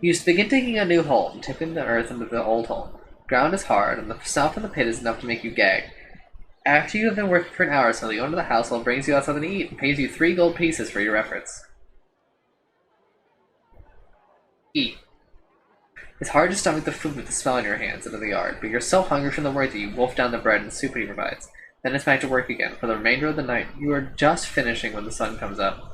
You begin digging a new hole, tipping the earth into the old hole. The ground is hard, and the snuff in the pit is enough to make you gag. After you have been working for an hour or so, the owner of the household brings you out something to eat and pays you 3 gold pieces for your efforts. Eat. It's hard to stomach the food with the smell in your hands into the yard, but you're so hungry from the work that you wolf down the bread and soup he provides. Then it's back to work again. For the remainder of the night, you are just finishing when the sun comes up.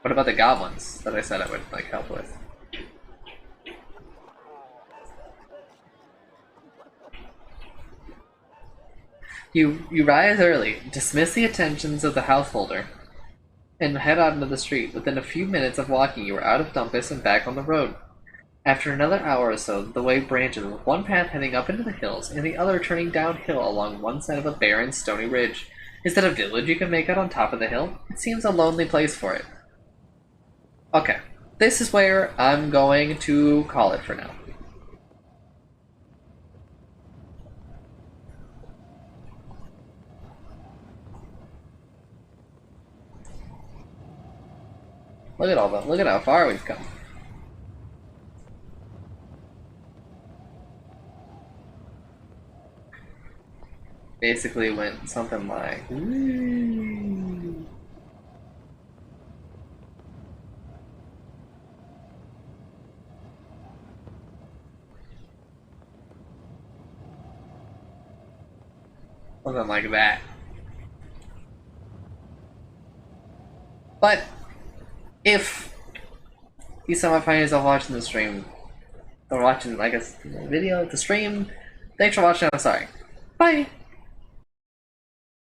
What about the goblins that I said I would help with? You rise early, dismiss the attentions of the householder, and head out into the street. Within a few minutes of walking, you are out of Dumpus and back on the road. After another hour or so, the way branches, with one path heading up into the hills and the other turning downhill along one side of a barren, stony ridge. Is that a village you can make out on top of the hill? It seems a lonely place for it. Okay, this is where I'm going to call it for now. Look at all that. Look at how far we've come. Basically went something like... something like that. But if you somehow find yourself watching the stream, or watching, I guess, the video, the stream, thanks for watching, I'm sorry. Bye!